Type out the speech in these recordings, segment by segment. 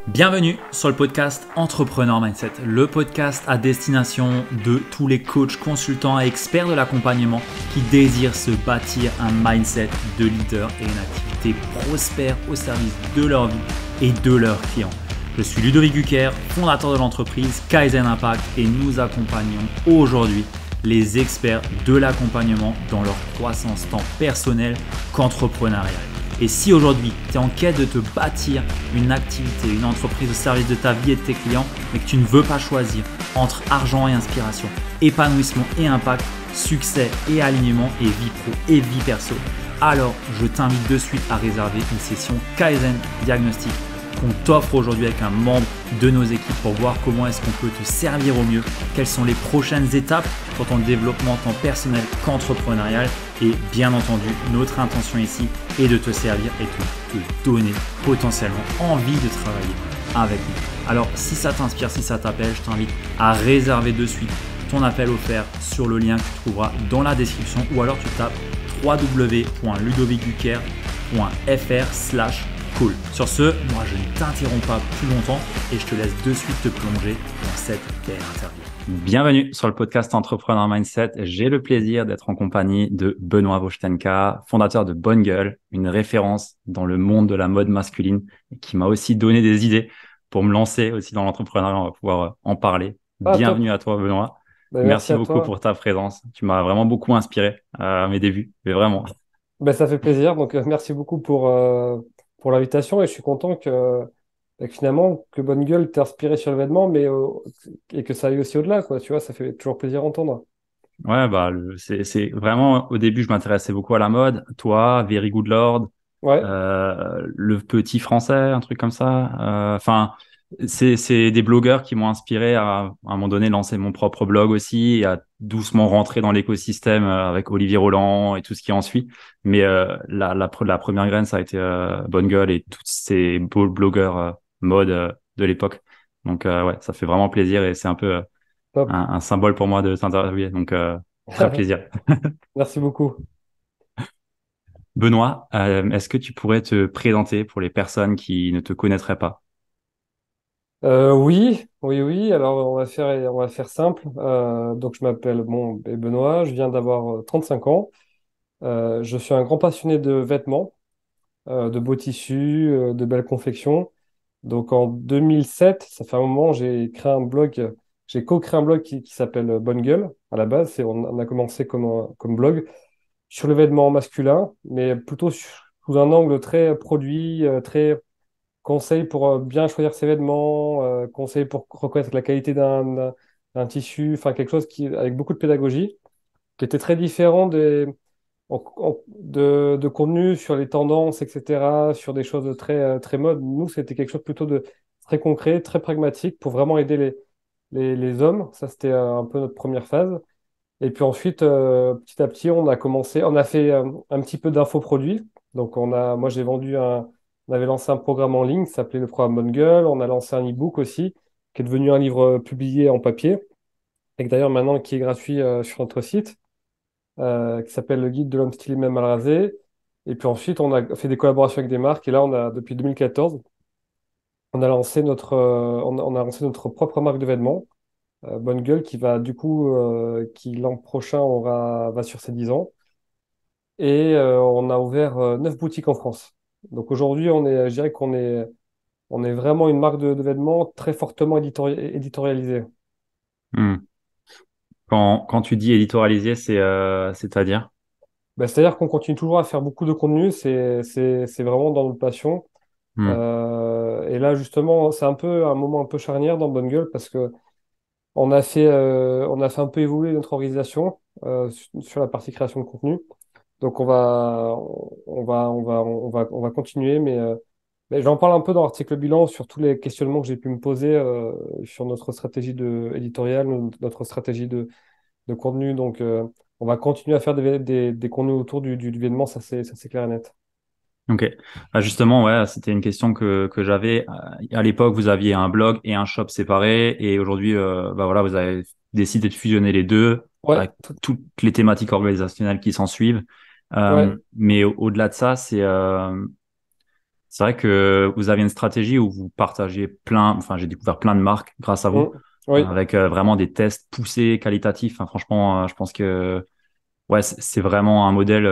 Bienvenue sur le podcast Entrepreneur Mindset, le podcast à destination de tous les coachs, consultants et experts de l'accompagnement qui désirent se bâtir un mindset de leader et une activité prospère au service de leur vie et de leurs clients. Je suis Ludovic Gucker, fondateur de l'entreprise Kaizen Impact et nous accompagnons aujourd'hui les experts de l'accompagnement dans leur croissance tant personnelle qu'entrepreneuriale. Et si aujourd'hui, tu es en quête de te bâtir une activité, une entreprise au service de ta vie et de tes clients, mais que tu ne veux pas choisir entre argent et inspiration, épanouissement et impact, succès et alignement et vie pro et vie perso, alors je t'invite de suite à réserver une session Kaizen Diagnostic qu'on t'offre aujourd'hui avec un membre de nos équipes pour voir comment est-ce qu'on peut te servir au mieux, quelles sont les prochaines étapes pour ton développement tant personnel qu'entrepreneurial. Et bien entendu, notre intention ici est de te servir et de te donner potentiellement envie de travailler avec nous. Alors si ça t'inspire, si ça t'appelle, je t'invite à réserver de suite ton appel offert sur le lien que tu trouveras dans la description ou alors tu tapes www.ludovicgucker.fr/call. Sur ce, moi je ne t'interromps pas plus longtemps et je te laisse de suite te plonger dans cette belle interview. Bienvenue sur le podcast Entrepreneur Mindset. J'ai le plaisir d'être en compagnie de Benoît Vochtenka, fondateur de Bonne Gueule, une référence dans le monde de la mode masculine et qui m'a aussi donné des idées pour me lancer aussi dans l'entrepreneuriat. On va pouvoir en parler. Top. Bienvenue à toi Benoît. Merci Merci à beaucoup toi. pour ta présence. Tu m'as vraiment beaucoup inspiré à mes débuts, mais vraiment. Ça fait plaisir. Merci beaucoup pour l'invitation et je suis content que finalement, que Bonne Gueule t'ait inspiré sur l'événement, et que ça aille aussi au-delà, quoi. Tu vois, ça fait toujours plaisir d'entendre. Ouais, bah, c'est vraiment, au début, je m'intéressais beaucoup à la mode. Toi, Very Good Lord, Ouais. le petit français, un truc comme ça. Enfin, c'est des blogueurs qui m'ont inspiré à un moment donné, lancer mon propre blog aussi et à doucement rentrer dans l'écosystème avec Olivier Roland et tout ce qui en suit. Mais la première graine, ça a été Bonne Gueule et tous ces beaux blogueurs mode de l'époque. Donc, ouais, ça fait vraiment plaisir et c'est un peu Top. un symbole pour moi de t'interviewer. Donc, très plaisir. Merci beaucoup. Benoît, est-ce que tu pourrais te présenter pour les personnes qui ne te connaîtraient pas? Oui. Alors, on va faire simple. Donc, je m'appelle Benoît. Je viens d'avoir 35 ans. Je suis un grand passionné de vêtements, de beaux tissus, de belles confections. Donc en 2007, ça fait un moment, j'ai co-créé un blog qui s'appelle Bonne Gueule. À la base, on a commencé comme blog sur le vêtement masculin, mais plutôt sous un angle très produit, très conseil pour bien choisir ses vêtements, conseil pour reconnaître la qualité d'un tissu, enfin quelque chose avec beaucoup de pédagogie, qui était très différent de contenu sur les tendances, etc., sur des choses très mode. Nous, c'était quelque chose plutôt de très concret, très pragmatique pour vraiment aider les hommes. Ça, c'était un peu notre première phase. Et puis ensuite, petit à petit, on a fait un petit peu d'infoproduits. Moi, on avait lancé un programme en ligne qui s'appelait le programme Bonne Gueule. On a lancé un e-book aussi, qui est devenu un livre publié en papier, et que d'ailleurs maintenant qui est gratuit sur notre site qui s'appelle Le Guide de l'homme stylé même mal rasé. Et puis ensuite, on a fait des collaborations avec des marques. Et là, depuis 2014, on a lancé notre propre marque de vêtements, Bonne Gueule, qui l'an prochain va sur ses 10 ans. Et on a ouvert 9 boutiques en France. Donc aujourd'hui, je dirais on est vraiment une marque de vêtements très fortement éditorialisée. Hmm. Quand tu dis éditorialiser, c'est-à-dire? C'est-à-dire qu'on continue toujours à faire beaucoup de contenu. C'est vraiment dans notre passion. Hmm. Et là, justement, c'est un moment un peu charnière dans Bonne Gueule parce que on a fait un peu évoluer notre organisation sur la partie création de contenu. Donc, on va continuer, mais j'en parle un peu dans l'article bilan sur tous les questionnements que j'ai pu me poser sur notre stratégie éditoriale, notre stratégie de contenu. On va continuer à faire des contenus autour du événement, ça c'est clair et net. Ok. Ah, justement, ouais, c'était une question que j'avais. À l'époque, vous aviez un blog et un shop séparés, et aujourd'hui, bah voilà, vous avez décidé de fusionner les deux Ouais, avec toutes les thématiques organisationnelles qui s'en suivent. ouais. Mais au-delà de ça, C'est vrai que vous avez une stratégie où vous partagez plein, enfin, j'ai découvert plein de marques grâce à vous, Oui. avec vraiment des tests poussés, qualitatifs. Enfin, franchement, je pense que ouais, c'est vraiment un modèle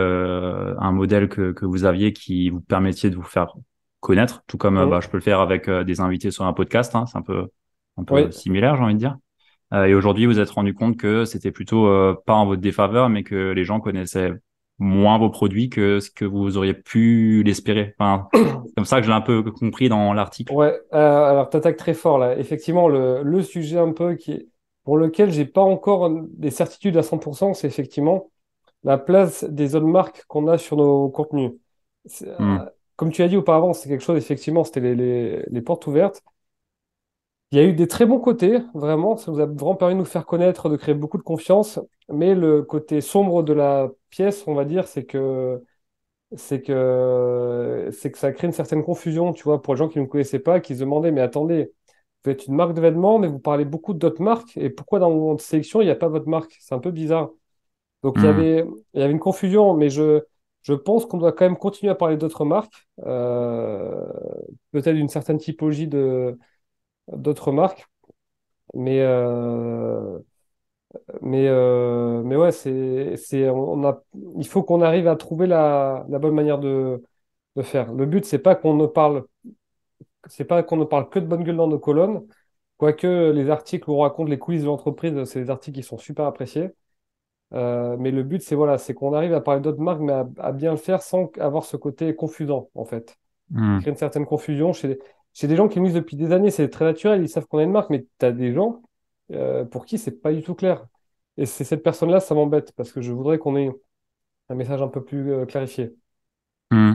que vous aviez qui vous permettiez de vous faire connaître, tout comme bah, je peux le faire avec des invités sur un podcast. Hein, c'est un peu Oui. similaire, j'ai envie de dire. Et aujourd'hui, vous vous êtes rendu compte que c'était plutôt pas en votre défaveur, mais que les gens connaissaient moins vos produits que ce que vous auriez pu l'espérer. Enfin, c'est comme ça que je l'ai un peu compris dans l'article. Ouais, alors tu attaques très fort là. Effectivement, le sujet un peu pour lequel j'ai pas encore des certitudes à 100%, c'est effectivement la place des autres marques qu'on a sur nos contenus. Hmm, Comme tu as dit auparavant, c'est quelque chose, effectivement, c'était les portes ouvertes. Il y a eu des très bons côtés, vraiment, ça nous a vraiment permis de nous faire connaître, de créer beaucoup de confiance, mais le côté sombre de la pièce, on va dire, c'est que ça crée une certaine confusion, tu vois, pour les gens qui ne nous connaissaient pas, qui se demandaient, mais attendez, vous êtes une marque de vêtements, mais vous parlez beaucoup d'autres marques, et pourquoi dans votre sélection, il n'y a pas votre marque? C'est un peu bizarre. Donc hmm, il y avait une confusion, mais je pense qu'on doit quand même continuer à parler d'autres marques, peut-être d'une certaine typologie d'autres marques, mais, euh, mais ouais, il faut qu'on arrive à trouver la bonne manière de faire. Le but, c'est pas qu'on ne parle que de bonne gueule dans nos colonnes, quoique les articles où on raconte les coulisses de l'entreprise, c'est des articles qui sont super appréciés. Mais le but, c'est qu'on arrive à parler d'autres marques, mais à bien le faire sans avoir ce côté confusant, en fait. hmm, Créer une certaine confusion chez des gens qui nous disent depuis des années, c'est très naturel, ils savent qu'on a une marque, mais tu as des gens pour qui c'est pas du tout clair. Et c'est cette personne-là, ça m'embête, parce que je voudrais qu'on ait un message un peu plus clarifié. hmm.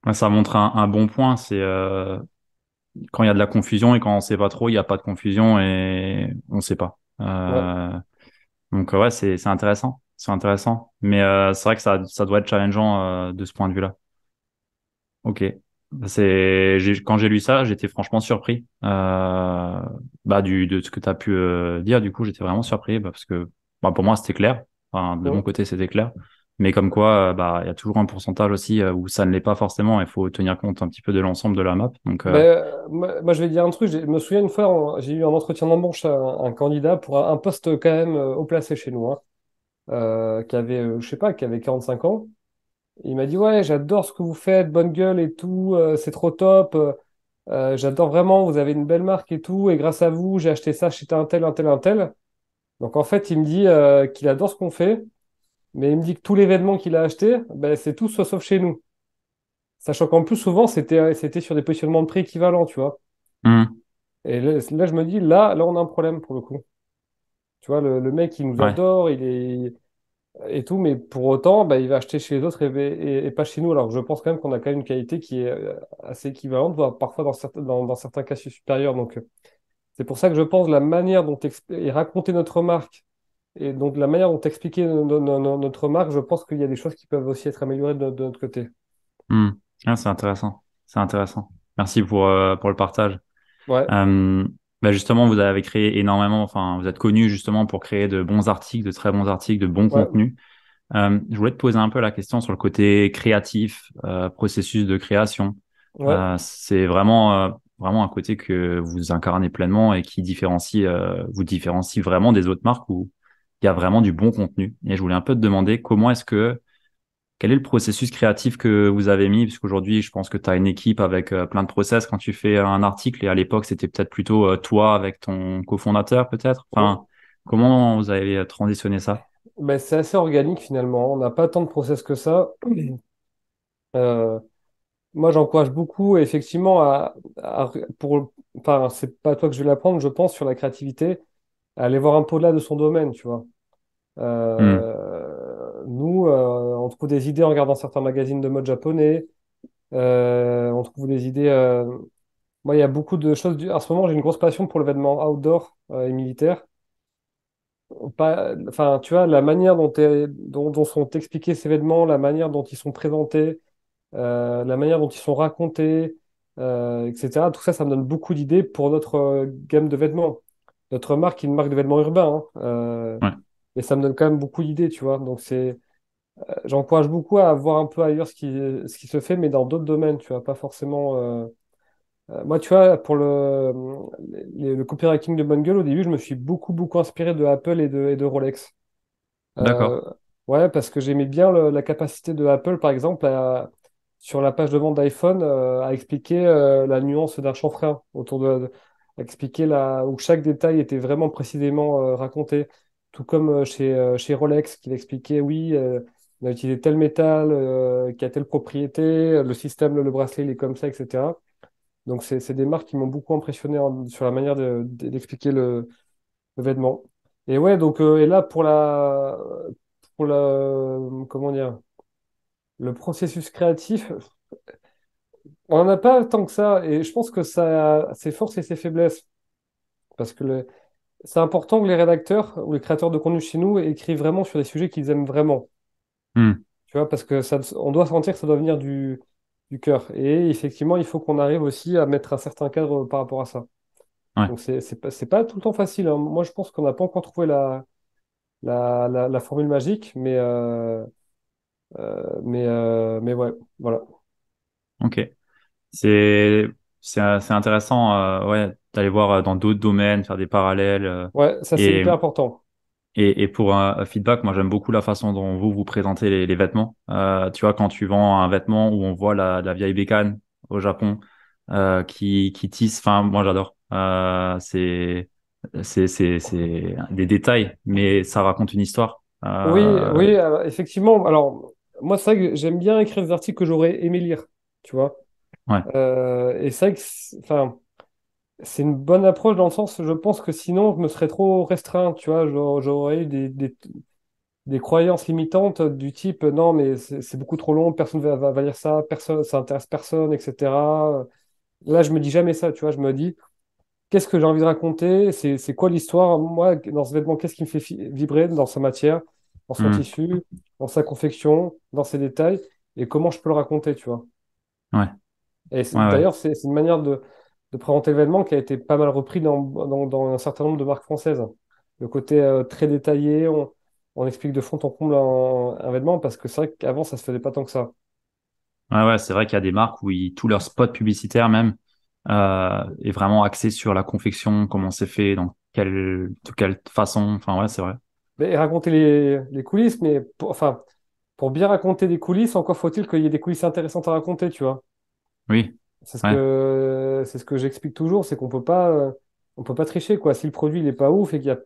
Ouais, ça montre un bon point. C'est quand il y a de la confusion et quand on sait pas trop, il n'y a pas de confusion et on sait pas. Ouais. Donc ouais, c'est intéressant, c'est intéressant. Mais c'est vrai que ça doit être challengeant de ce point de vue-là. Ok. Quand j'ai lu ça, j'étais franchement surpris bah, de ce que tu as pu dire. Du coup, j'étais vraiment surpris bah, parce que bah, pour moi, c'était clair. Enfin, de mon Mm. côté, c'était clair. Mais comme quoi, bah, il y a toujours un pourcentage aussi où ça ne l'est pas forcément. Il faut tenir compte un petit peu de l'ensemble de la map. Donc, Ben, moi, je vais dire un truc. Je me souviens une fois, j'ai eu un entretien d'embauche à un candidat pour un poste quand même haut placé chez nous, hein, qui avait, je sais pas, qui avait 45 ans. Il m'a dit, ouais, j'adore ce que vous faites, bonne gueule et tout, c'est trop top. J'adore vraiment, vous avez une belle marque et tout, et grâce à vous, j'ai acheté ça chez un tel, un tel, un tel. Donc en fait, il me dit qu'il adore ce qu'on fait, mais il me dit que tous les vêtements qu'il a achetés, ben, c'est tout sauf chez nous. Sachant qu'en plus, souvent, c'était sur des positionnements de prix équivalents, tu vois. hmm, Et là, je me dis, là, on a un problème pour le coup. Tu vois, le mec, il nous ouais. adore, et tout, mais pour autant, bah, il va acheter chez les autres et pas chez nous. Alors, je pense quand même qu'on a quand même une qualité qui est assez équivalente, voire parfois dans certains cas supérieure. Donc, c'est pour ça que je pense la manière dont est raconter notre marque et donc la manière dont expliquer notre marque, je pense qu'il y a des choses qui peuvent aussi être améliorées de notre côté. Hmm. Ah, c'est intéressant. C'est intéressant. Merci pour le partage. Ouais, Euh, bah justement, vous avez créé énormément, enfin, vous êtes connu justement pour créer de bons articles, de très bons articles, de bons ouais, contenus. Je voulais te poser un peu la question sur le côté créatif, processus de création. ouais. C'est vraiment un côté que vous incarnez pleinement et qui vous différencie vraiment des autres marques où il y a vraiment du bon contenu. Et je voulais un peu te demander quel est le processus créatif que vous avez mis? Puisqu'aujourd'hui, je pense que tu as une équipe avec plein de process quand tu fais un article et à l'époque, c'était peut-être plutôt toi avec ton cofondateur peut-être. Enfin, Mm. comment vous avez transitionné ça? Ben, c'est assez organique finalement. On n'a pas tant de process que ça. Euh, Moi, j'encourage beaucoup, effectivement, enfin, c'est pas à toi que je vais l'apprendre, je pense, sur la créativité, à aller voir un peu au-delà de son domaine, tu vois. Hmm, Nous, on trouve des idées en regardant certains magazines de mode japonais, on trouve des idées. Moi, il y a beaucoup de choses. En ce moment, j'ai une grosse passion pour l'événement outdoor et militaire. Enfin, tu vois, la manière dont sont expliqués ces événements, la manière dont ils sont présentés, la manière dont ils sont racontés, etc. Tout ça, ça me donne beaucoup d'idées pour notre gamme de vêtements. Notre marque est une marque de vêtements urbains, hein, ouais. et ça me donne quand même beaucoup d'idées, tu vois. Donc, j'encourage beaucoup à voir un peu ailleurs ce qui se fait, mais dans d'autres domaines, tu vois, pas forcément. Moi, tu vois, pour le copywriting de Bonne Gueule, au début, je me suis beaucoup inspiré de Apple et de Rolex. D'accord. Euh, ouais, parce que j'aimais bien la capacité de Apple, par exemple, sur la page de vente d'iPhone, à expliquer la nuance d'un chanfrein à expliquer où chaque détail était vraiment précisément raconté. Tout comme chez Rolex, qui expliquait, oui, on a utilisé tel métal, qui a telle propriété, le système, le bracelet, il est comme ça, etc. Donc, c'est des marques qui m'ont beaucoup impressionné sur la manière d'expliquer le vêtement. Et ouais, donc, et là, comment dire, le processus créatif, on n'en a pas tant que ça. Et je pense que ça a ses forces et ses faiblesses. Parce que c'est important que les rédacteurs ou les créateurs de contenu chez nous écrivent vraiment sur des sujets qu'ils aiment vraiment. Hmm. Tu vois, parce que on doit sentir que ça doit venir du cœur. Et effectivement, il faut qu'on arrive aussi à mettre un certain cadre par rapport à ça. Ouais. Donc, c'est pas tout le temps facile, hein. Moi, je pense qu'on n'a pas encore trouvé la formule magique, mais ouais, voilà. Ok. C'est c'est intéressant ouais d'aller voir dans d'autres domaines, faire des parallèles Ouais, ça, c'est et hyper important. et pour un feedback, moi j'aime beaucoup la façon dont vous présentez les vêtements. Tu vois, quand tu vends un vêtement où on voit la vieille bécane au Japon qui tisse, enfin moi j'adore. C'est des détails, mais ça raconte une histoire. Oui, effectivement. Alors, moi, c'est vrai que j'aime bien écrire des articles que j'aurais aimé lire, tu vois. Ouais. Et c'est vrai que, enfin, c'est une bonne approche dans le sens, je pense que sinon, je me serais trop restreint, tu vois. J'aurais eu des croyances limitantes du type, non, mais c'est beaucoup trop long, personne va lire ça, personne, ça intéresse personne, etc. Là, je me dis jamais ça, tu vois. Je me dis, qu'est-ce que j'ai envie de raconter? C'est quoi l'histoire? Moi, dans ce vêtement, qu'est-ce qui me fait vibrer dans sa matière, dans son Hmm. tissu, dans sa confection, dans ses détails, et comment je peux le raconter, tu vois? Ouais. Et Ouais, ouais. d'ailleurs, c'est une manière de présenter l'événement qui a été pas mal repris dans un certain nombre de marques françaises. Le côté très détaillé, on explique de fond en comble un vêtement, parce que c'est vrai qu'avant, ça se faisait pas tant que ça. Ouais, ouais, c'est vrai qu'il y a des marques où tout leur spot publicitaire même est vraiment axé sur la confection, comment c'est fait, de quelle façon. Enfin, ouais, c'est vrai. Mais raconter les coulisses, mais enfin, pour bien raconter des coulisses, encore faut-il qu'il y ait des coulisses intéressantes à raconter, tu vois. Oui, ouais. C'est ce que j'explique toujours, c'est on peut pas tricher, quoi. Si le produit il est pas ouf et qu'il y a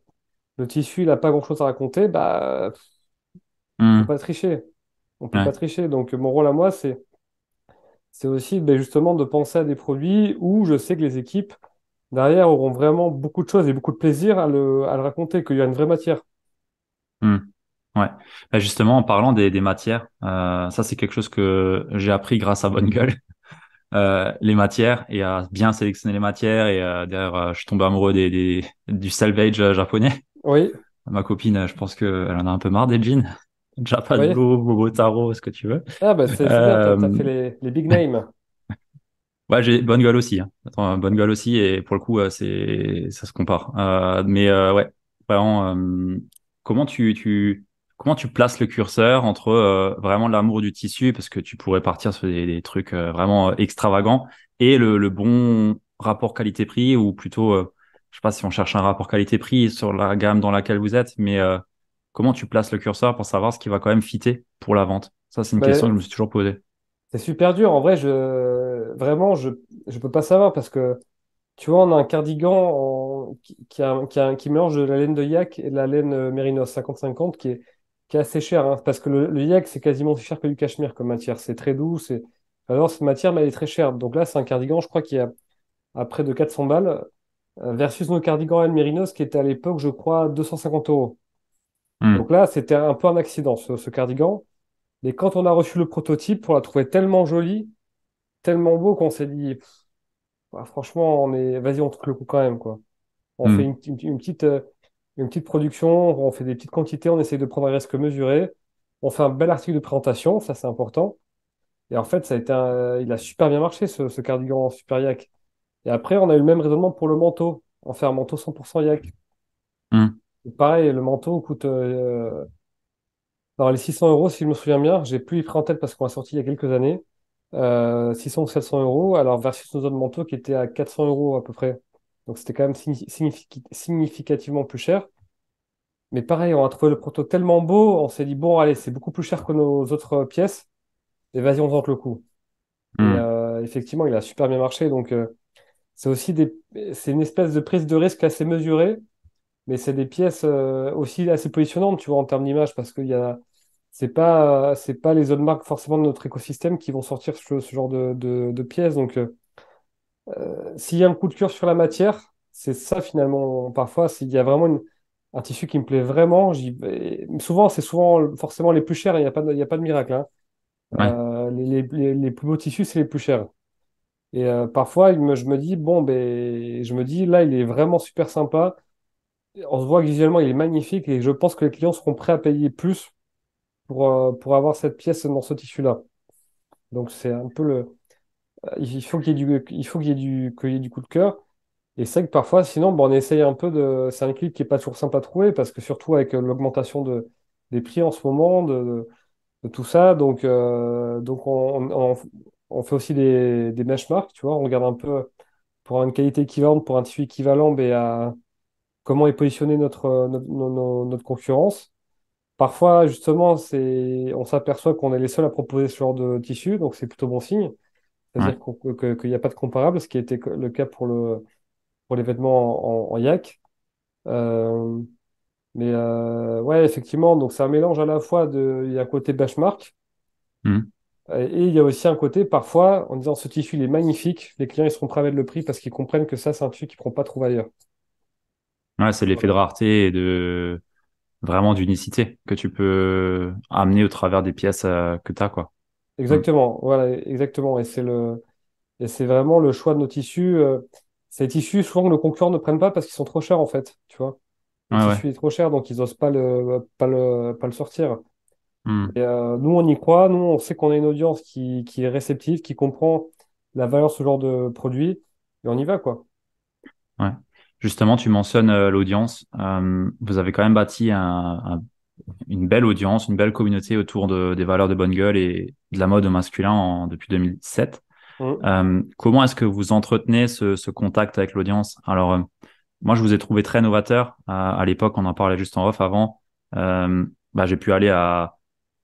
le tissu, il a pas grand-chose à raconter, bah, on peut Hmm. pas tricher. On peut pas Ouais. tricher. Donc, mon rôle à moi, c'est aussi, ben, justement, de penser à des produits où je sais que les équipes derrière auront vraiment beaucoup de choses et beaucoup de plaisir à le raconter, qu'il y a une vraie matière. Hmm. Ouais. Bah, justement, en parlant des matières, ça c'est quelque chose que j'ai appris grâce à Bonne Gueule. Les matières et à bien sélectionner les matières et d'ailleurs je suis tombé amoureux du salvage japonais. Oui, Ma copine, je pense qu'elle en a un peu marre des jeans. Japan oui. Blue, Bobo Taro, ce que tu veux. Ah, bah, c'est bien, t'as Euh, fait les big names. Ouais, j'ai bonne gueule aussi. Hein. Attends, bonne gueule aussi et pour le coup, ça se compare. Mais ouais, vraiment, comment comment tu places le curseur entre vraiment l'amour du tissu parce que tu pourrais partir sur des trucs vraiment extravagants et le bon rapport qualité-prix ou plutôt, je sais pas si on cherche un rapport qualité-prix sur la gamme dans laquelle vous êtes, mais comment tu places le curseur pour savoir ce qui va quand même fitter pour la vente? Ça, c'est une question que je Mais me suis toujours posée. c'est super dur. En vrai, vraiment, je peux pas savoir parce que, tu vois, on a un cardigan qui mélange de la laine de yak et de la laine Mérinos 50-50 qui est assez cher, hein, parce que le yak, c'est quasiment aussi cher que du cachemire comme matière. C'est très doux. Alors, cette matière, mais elle est très chère. Donc là, c'est un cardigan, je crois, qui est à près de 400 balles versus nos cardigans L Mérinos qui était à l'époque, je crois, 250 euros. Donc Hmm, là, c'était un peu un accident, ce cardigan. Mais quand on a reçu le prototype, on l'a trouvé tellement joli, tellement beau qu'on s'est dit, bah, franchement, vas-y, on tente le coup quand même, quoi. On fait hmm, une petite production, on fait des petites quantités, on essaye de prendre un risque mesuré. On fait un bel article de présentation, ça c'est important. Et en fait, il a super bien marché, ce cardigan super yak. Et après, on a eu le même raisonnement pour le manteau. On fait un manteau 100% yak. hmm. Et pareil, le manteau coûte Alors, les 600 euros, si je me souviens bien, j'ai plus les prix en tête parce qu'on a sorti il y a quelques années. 600 ou 700 euros, alors versus nos autres manteaux qui étaient à 400 euros à peu près. Donc, c'était quand même significativement plus cher. Mais pareil, on a trouvé le proto tellement beau, on s'est dit, bon, allez, c'est beaucoup plus cher que nos autres pièces, et vas-y, on tente le coup. Et Hmm. effectivement, il a super bien marché. Donc, c'est aussi c'est une espèce de prise de risque assez mesurée, mais c'est des pièces aussi assez positionnantes, tu vois, en termes d'image, parce qu'il y a, c'est pas les autres marques forcément de notre écosystème qui vont sortir ce genre de pièces. Donc, s'il y a un coup de cœur sur la matière, c'est ça finalement. Parfois, s'il y a vraiment un tissu qui me plaît vraiment, j'y vais. Souvent, c'est souvent forcément les plus chers, il n'y a pas il y a pas de miracle, hein. Ouais. Les plus beaux tissus, c'est les plus chers. Et parfois, je me dis, bon, ben, je me dis, là, il est vraiment super sympa. On se voit que visuellement, il est magnifique et je pense que les clients seront prêts à payer plus pour avoir cette pièce dans ce tissu-là. Donc, c'est un peu il faut qu'il y ait il faut qu'il y ait du coup de cœur. Et c'est vrai que parfois, sinon, bon, on essaye un peu de. C'est un équilibre qui n'est pas toujours simple à trouver parce que surtout avec l'augmentation des prix en ce moment, de tout ça, donc on fait aussi des benchmarks, tu vois, on regarde un peu pour avoir une qualité équivalente, pour un tissu équivalent, ben, à comment est positionné notre concurrence. Parfois, justement, on s'aperçoit qu'on est les seuls à proposer ce genre de tissu, donc c'est plutôt bon signe. Ouais. C'est-à-dire qu'il n'y a pas de comparable, ce qui était le cas pour les vêtements en yak. Euh, ouais, effectivement, donc c'est un mélange à la fois il y a un côté benchmark, Hmm. et il y a aussi un côté, parfois, en disant ce tissu, il est magnifique, les clients, ils seront prêts à mettre le prix parce qu'ils comprennent que ça, c'est un tissu qu'ils ne pourront pas trouver ailleurs. Ouais, c'est l'effet de Voilà. rareté et de vraiment d'unicité que tu peux amener au travers des pièces que tu as, quoi. Hmm. Exactement, voilà, exactement. Et c'est vraiment le choix de nos tissus. Ces tissus, souvent, que nos concurrents ne prennent pas parce qu'ils sont trop chers, en fait, tu vois. Le Ouais, ouais. tissu est trop cher, donc ils n'osent pas le sortir. Hmm. Et nous, on y croit. Nous, on sait qu'on a une audience qui est réceptive, qui comprend la valeur de ce genre de produit. Et on y va, quoi. Ouais. Justement, tu mentionnes l'audience. Vous avez quand même bâti une belle audience, une belle communauté autour des valeurs de bonne gueule et de la mode au masculin depuis 2007. Mm. Comment est-ce que vous entretenez ce contact avec l'audience? Alors, moi, je vous ai trouvé très novateur. À l'époque, on en parlait juste en off avant. Bah, j'ai pu aller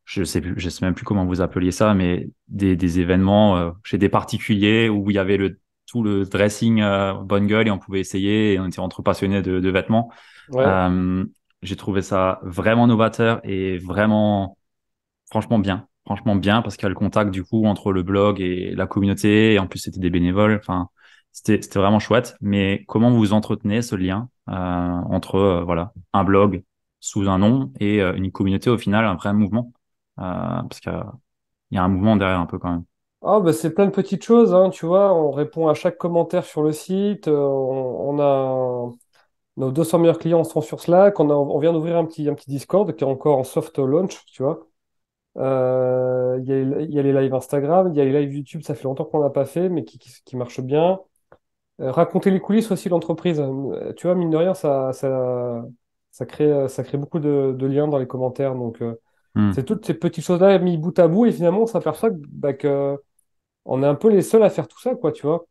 je sais même plus comment vous appeliez ça, mais des événements chez des particuliers où il y avait tout le dressing bonne gueule et on pouvait essayer et on était entre passionnés de vêtements. Ouais. Euh, j'ai trouvé ça vraiment novateur et vraiment, franchement bien parce qu'il y a le contact du coup entre le blog et la communauté et en plus c'était des bénévoles. Enfin, c'était vraiment chouette. Mais comment vous entretenez ce lien entre voilà un blog sous un nom et une communauté au final, un vrai mouvement parce qu'il y a un mouvement derrière un peu quand même. Ah, bah, c'est plein de petites choses, hein, tu vois. On répond à chaque commentaire sur le site. Nos 200 meilleurs clients sont sur Slack. On vient d'ouvrir un petit Discord qui est encore en soft launch, tu vois. Il y a les lives Instagram, il y a les lives YouTube, ça fait longtemps qu'on n'a pas fait, mais qui marchent bien. Raconter les coulisses aussi de l'entreprise. Tu vois, mine de rien, ça crée beaucoup de liens dans les commentaires. Donc, Hmm. c'est toutes ces petites choses-là mis bout à bout, et finalement, on s'aperçoit que on est un peu les seuls à faire tout ça, quoi, tu vois.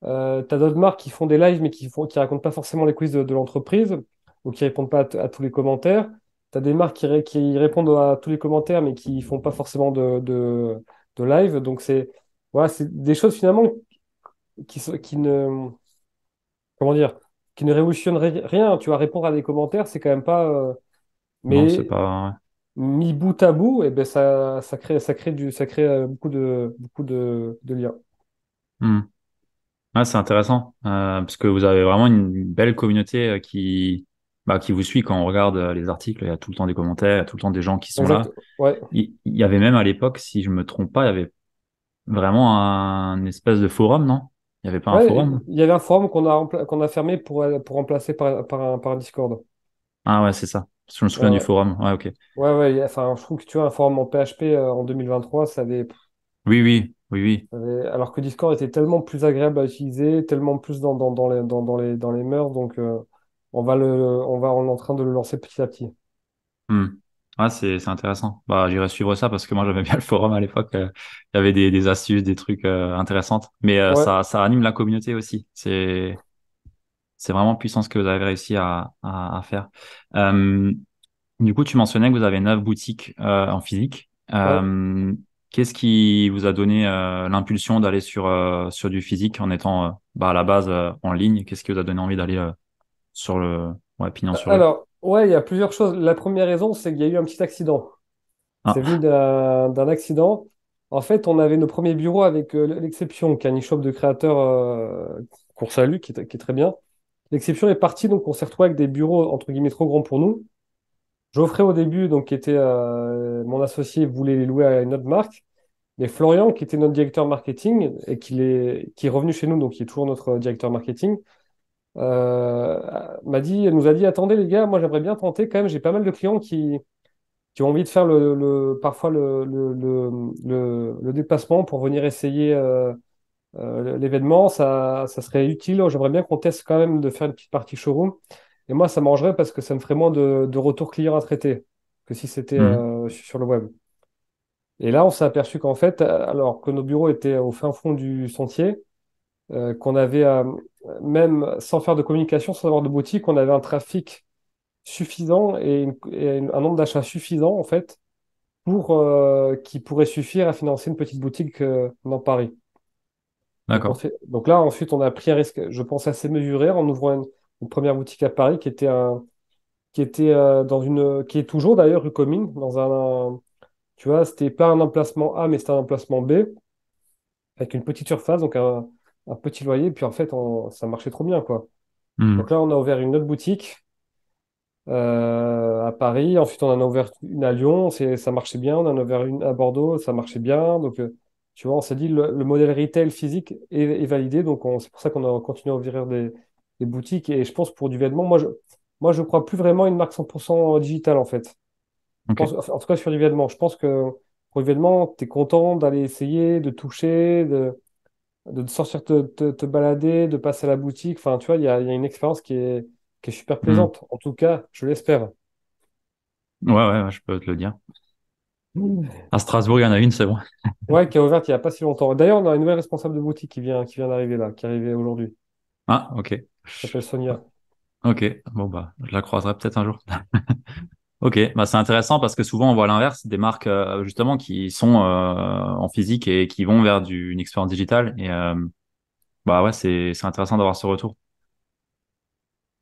T'as d'autres marques qui font des lives, mais qui racontent pas forcément les coulisses de l'entreprise, ou qui répondent pas à tous les commentaires. T'as des marques qui répondent à tous les commentaires, mais qui font pas forcément de live. Donc, voilà, c'est des choses finalement qui ne, comment dire, qui ne révolutionnent rien. Tu vas répondre à des commentaires, c'est quand même pas, Non, c'est mais pas. Ouais. mis bout à bout, et ben ça crée beaucoup de liens. Hmm. Ouais, c'est intéressant parce que vous avez vraiment une belle communauté qui vous suit quand on regarde les articles. Il y a tout le temps des commentaires, il y a tout le temps des gens qui sont Exact. là. Ouais. Il y avait même à l'époque, si je me trompe pas, il y avait vraiment un espèce de forum, non? Il n'y avait pas un Ouais, forum? il y avait un forum qu'on a fermé pour remplacer par un Discord. Ah ouais, c'est ça. Je me Ouais, souviens du ouais. forum. Ouais, ok. Enfin, je trouve que tu vois, un forum en PHP en 2023, Oui, oui, oui, oui. alors que Discord était tellement plus agréable à utiliser, tellement plus dans les mœurs, donc on est en train de le lancer petit à petit. Hmm. Ouais, c'est intéressant. Bah, j'irai suivre ça parce que moi, j'aimais bien le forum à l'époque. Il y avait des astuces, des trucs intéressantes. Mais Ouais. ça anime la communauté aussi. C'est vraiment puissant ce que vous avez réussi à faire. Euh, du coup, tu mentionnais que vous avez 9 boutiques en physique. Ouais. Qu'est-ce qui vous a donné l'impulsion d'aller sur du physique en étant bah, à la base en ligne? Qu'est-ce qui vous a donné envie d'aller sur le ouais, pignon sur rue? Alors, ouais, il y a plusieurs choses. La première raison, c'est qu'il y a eu un petit accident. C'est venu Ah, d'un accident. En fait, on avait nos premiers bureaux avec l'Exception, qui est un e-shop de créateurs qu'on salue, qui est très bien. L'Exception est partie, donc on s'est retrouvé avec des bureaux entre guillemets trop grands pour nous. Geoffrey au début, donc qui était mon associé, voulait les louer à une autre marque. Mais Florian, qui était notre directeur marketing et qui est revenu chez nous, donc qui est toujours notre directeur marketing, nous a dit, attendez les gars, moi j'aimerais bien tenter quand même. J'ai pas mal de clients qui ont envie de faire parfois le déplacement pour venir essayer l'événement. Ça serait utile. J'aimerais bien qu'on teste quand même de faire une petite partie showroom. Et moi, ça m'arrangerait parce que ça me ferait moins de retours clients à traiter que si c'était mhm. sur le web. Et là, on s'est aperçu qu'en fait, alors que nos bureaux étaient au fin fond du sentier, qu'on avait, même sans faire de communication, sans avoir de boutique, on avait un trafic suffisant et un nombre d'achats suffisant, en fait, qui pourrait suffire à financer une petite boutique dans Paris. D'accord. Donc là, ensuite, on a pris un risque, je pense, assez mesuré en ouvrant une première boutique à Paris qui est toujours d'ailleurs rue Comines, tu vois, c'était pas un emplacement A, mais c'était un emplacement B, avec une petite surface, donc un petit loyer. Puis en fait, ça marchait trop bien, quoi. Donc Mhm. là, on a ouvert une autre boutique à Paris. Ensuite, on en a ouvert une à Lyon. Ça marchait bien. On en a ouvert une à Bordeaux. Ça marchait bien. Donc, tu vois, on s'est dit le modèle retail physique est validé. Donc, c'est pour ça qu'on a continué à ouvrir des boutiques. Et je pense pour du vêtement, moi, je crois plus vraiment à une marque 100% digitale, en fait. Ok. En tout cas, sur du vêtement. Je pense que pour du vêtement, tu es content d'aller essayer, de toucher, de sortir te balader, de passer à la boutique. Enfin, tu vois, il y a une expérience qui est super Mhm. plaisante. En tout cas, je l'espère. Ouais, je peux te le dire. À Strasbourg, il y en a une, c'est bon. Ouais, qui a ouvert il n'y a pas si longtemps. D'ailleurs, on a une nouvelle responsable de boutique qui vient d'arriver là, qui est arrivée aujourd'hui. Ah, ok. Elle s'appelle Sonia. Ok. Bon, bah, je la croiserai peut-être un jour. Ok, bah c'est intéressant parce que souvent on voit l'inverse, des marques justement qui sont en physique et qui vont vers une expérience digitale. Et bah ouais, c'est intéressant d'avoir ce retour.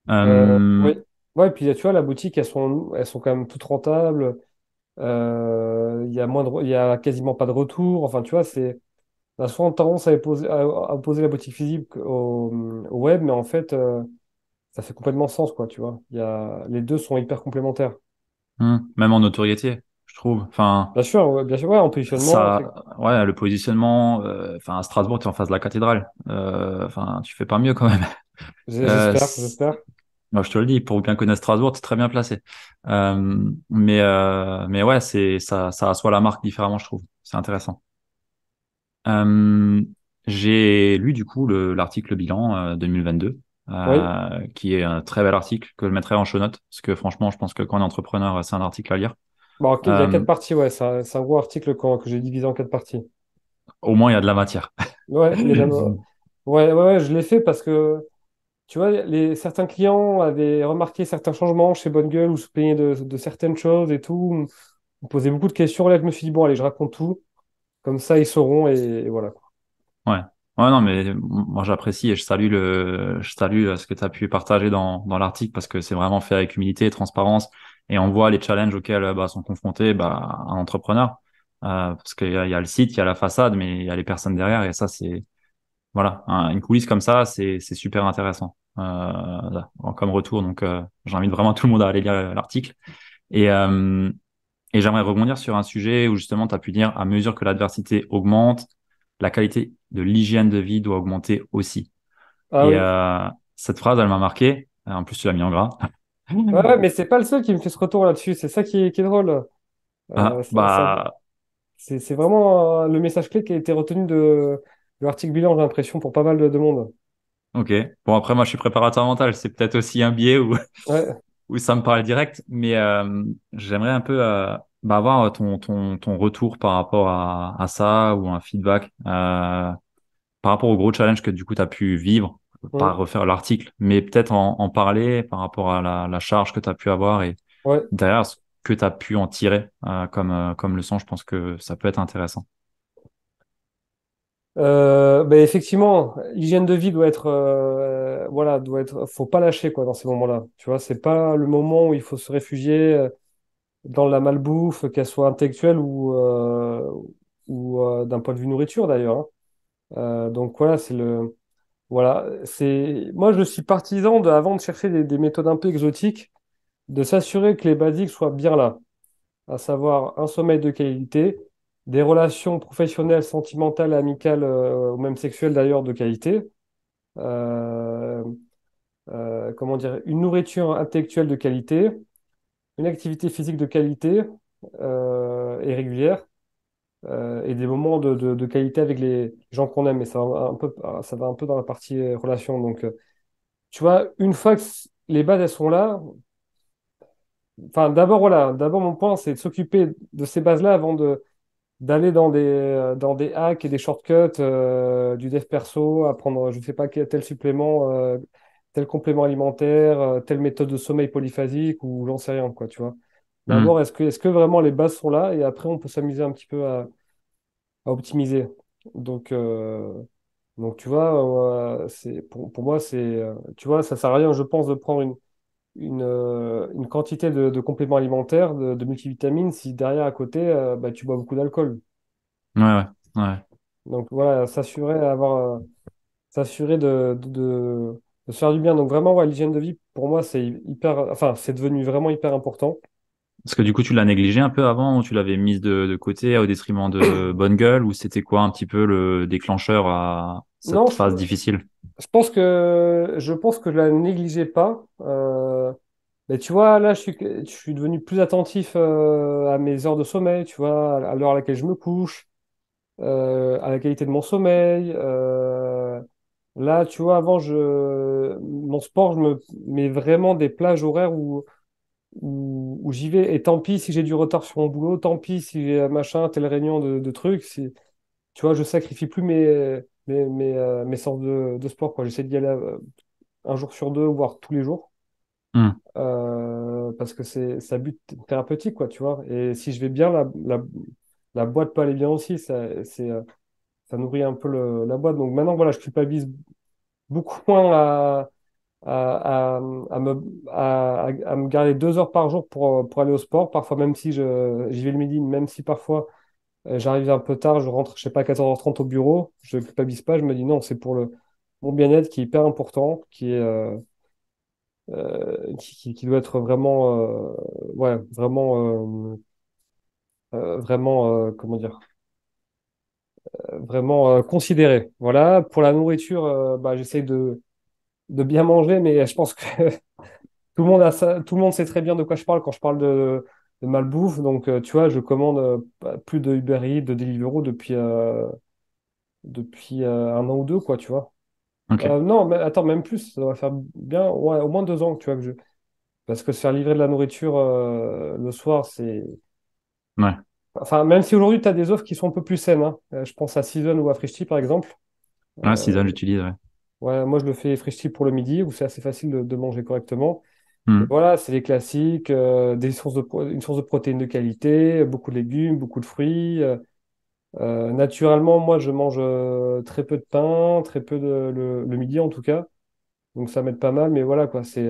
Oui. Euh, Ouais, puis tu vois, la boutique, elles sont quand même toutes rentables. Il y a quasiment pas de retour. Enfin, tu vois, on a souvent tendance à opposer la boutique physique au web, mais en fait, ça fait complètement sens, quoi, tu vois. Les deux sont hyper complémentaires. même en notoriété, je trouve. Enfin, Bien sûr, ouais, en positionnement, ça, ouais, le positionnement. Enfin, à Strasbourg, tu es en face de la cathédrale. Enfin, tu fais pas mieux quand même. Euh, j'espère, j'espère. Moi, je te le dis, pour bien connaître Strasbourg, t'es très bien placé. Mais ouais, ça assoit la marque différemment, je trouve. C'est intéressant. Euh, j'ai lu du coup l'article bilan 2022, Oui. qui est un très bel article que je mettrai en show notes, parce que franchement, je pense que quand on est entrepreneur, c'est un article à lire. Bon, ok, il y a Euh, 4 parties, ouais. C'est un gros article que j'ai divisé en 4 parties. Au moins, il y a de la matière. Ouais, ouais, ouais, je l'ai fait parce que, tu vois, certains clients avaient remarqué certains changements chez Bonne Gueule ou se plaignaient de certaines choses et tout. On posait beaucoup de questions. Là, je me suis dit, bon, allez, je raconte tout. Comme ça, ils sauront et voilà. Ouais. Ouais, non, mais moi j'apprécie et je salue ce que tu as pu partager dans l'article parce que c'est vraiment fait avec humilité et transparence et on voit les challenges auxquels bah, sont confrontés bah, un entrepreneur. Parce qu'il y a le site, il y a la façade, mais il y a les personnes derrière et ça c'est voilà une coulisse comme ça, c'est super intéressant comme retour. Donc j'invite vraiment tout le monde à aller lire l'article et j'aimerais rebondir sur un sujet où justement tu as pu dire à mesure que l'adversité augmente, la qualité de l'hygiène de vie doit augmenter aussi. Ah Et oui. cette phrase, elle m'a marqué. En plus, tu l'as mis en gras. Ouais, ouais, mais c'est pas le seul qui me fait ce retour là-dessus. C'est ça qui est drôle. Ah, Ça, bah, c'est vraiment le message clé qui a été retenu de l'article bilan, j'ai l'impression, pour pas mal de monde. ok. Bon, après, moi, je suis préparateur mental. C'est peut-être aussi un biais ou. Ouais. où ça me parle direct, mais j'aimerais un peu avoir ton retour par rapport à ça ou un feedback par rapport au gros challenge que du coup tu as pu vivre, pas Hum. refaire l'article, mais peut-être en parler par rapport à la charge que tu as pu avoir et Ouais. derrière ce que tu as pu en tirer comme leçon. Je pense que ça peut être intéressant. Ben effectivement, l'hygiène de vie doit être, voilà, faut pas lâcher quoi dans ces moments-là. Tu vois, c'est pas le moment où il faut se réfugier dans la malbouffe, qu'elle soit intellectuelle ou d'un point de vue nourriture d'ailleurs, hein. Donc voilà, moi je suis partisan avant de chercher des méthodes un peu exotiques, de s'assurer que les basiques soient bien là, à savoir un sommeil de qualité, des relations professionnelles, sentimentales, amicales, ou même sexuelles d'ailleurs de qualité, euh, comment dire, une nourriture intellectuelle de qualité, une activité physique de qualité et régulière, et des moments de qualité avec les gens qu'on aime. Et ça va un peu dans la partie relation. Donc, tu vois, une fois que les bases elles sont là, enfin d'abord voilà, d'abord mon point c'est de s'occuper de ces bases-là avant de d'aller dans des hacks et des shortcuts, du dev perso, apprendre, je ne sais pas, tel supplément, tel complément alimentaire, telle méthode de sommeil polyphasique ou j'en sais rien, quoi, tu vois. Hmm. D'abord, est-ce que vraiment les bases sont là et après on peut s'amuser un petit peu à optimiser. Donc, euh, donc tu vois, pour moi, tu vois, ça sert à rien, je pense, de prendre une quantité de compléments alimentaires, de multivitamines, si derrière, à côté, bah, tu bois beaucoup d'alcool. Ouais, ouais, ouais. Donc voilà, s'assurer de se faire du bien. Donc vraiment, ouais, l'hygiène de vie, pour moi, enfin, c'est devenu vraiment hyper important. Parce que du coup, tu l'as négligé un peu avant ou tu l'avais mise de côté au détriment de Bonne Gueule ou c'était quoi un petit peu le déclencheur à Non, cette phase difficile? je pense que je la négligeais pas. Mais tu vois, là, je suis devenu plus attentif à mes heures de sommeil, tu vois, à l'heure à laquelle je me couche, à la qualité de mon sommeil. Là, tu vois, mon sport, je me mets vraiment des plages horaires où j'y vais. Et tant pis si j'ai du retard sur mon boulot, tant pis si j'ai machin, telle réunion de trucs. Tu vois, je sacrifie plus mes séances de sport, quoi. J'essaie d'y aller un jour sur deux, voire tous les jours. Hmm. Parce que c'est à but thérapeutique, quoi, tu vois. Et si je vais bien, la boîte peut aller bien aussi. Ça nourrit un peu la boîte. Donc maintenant, voilà, je culpabilise beaucoup moins à, à, à me, à me garder 2 heures par jour pour aller au sport. Parfois, même si j'y vais le midi, même si parfois j'arrive un peu tard, je rentre, je sais pas, à 14h30 au bureau, je culpabilise pas, je me dis non, c'est pour mon bien-être qui est hyper important, qui doit être vraiment, ouais, vraiment, comment dire, vraiment considéré. Voilà, pour la nourriture, bah, j'essaie de bien manger, mais je pense que tout le monde a ça, tout le monde sait très bien de quoi je parle quand je parle de malbouffe. Donc, tu vois, je commande plus de Uber Eats, de Deliveroo depuis 1 an ou 2, quoi, tu vois. Ok. Non, mais attends, même plus, ça va faire bien, ouais, au moins 2 ans, tu vois, parce que se faire livrer de la nourriture le soir, c'est. Ouais. Enfin, même si aujourd'hui, tu as des offres qui sont un peu plus saines, hein. Je pense à Season ou à Frishti, par exemple. Ouais, Euh, Season, j'utilise, ouais. ouais, moi, je le fais Frishti pour le midi, où c'est assez facile de manger correctement. Et Hmm. voilà, c'est les classiques, une source de protéines de qualité, beaucoup de légumes, beaucoup de fruits. Naturellement, moi, je mange très peu de pain, très peu le midi en tout cas. Donc ça m'aide pas mal, mais voilà quoi, c'est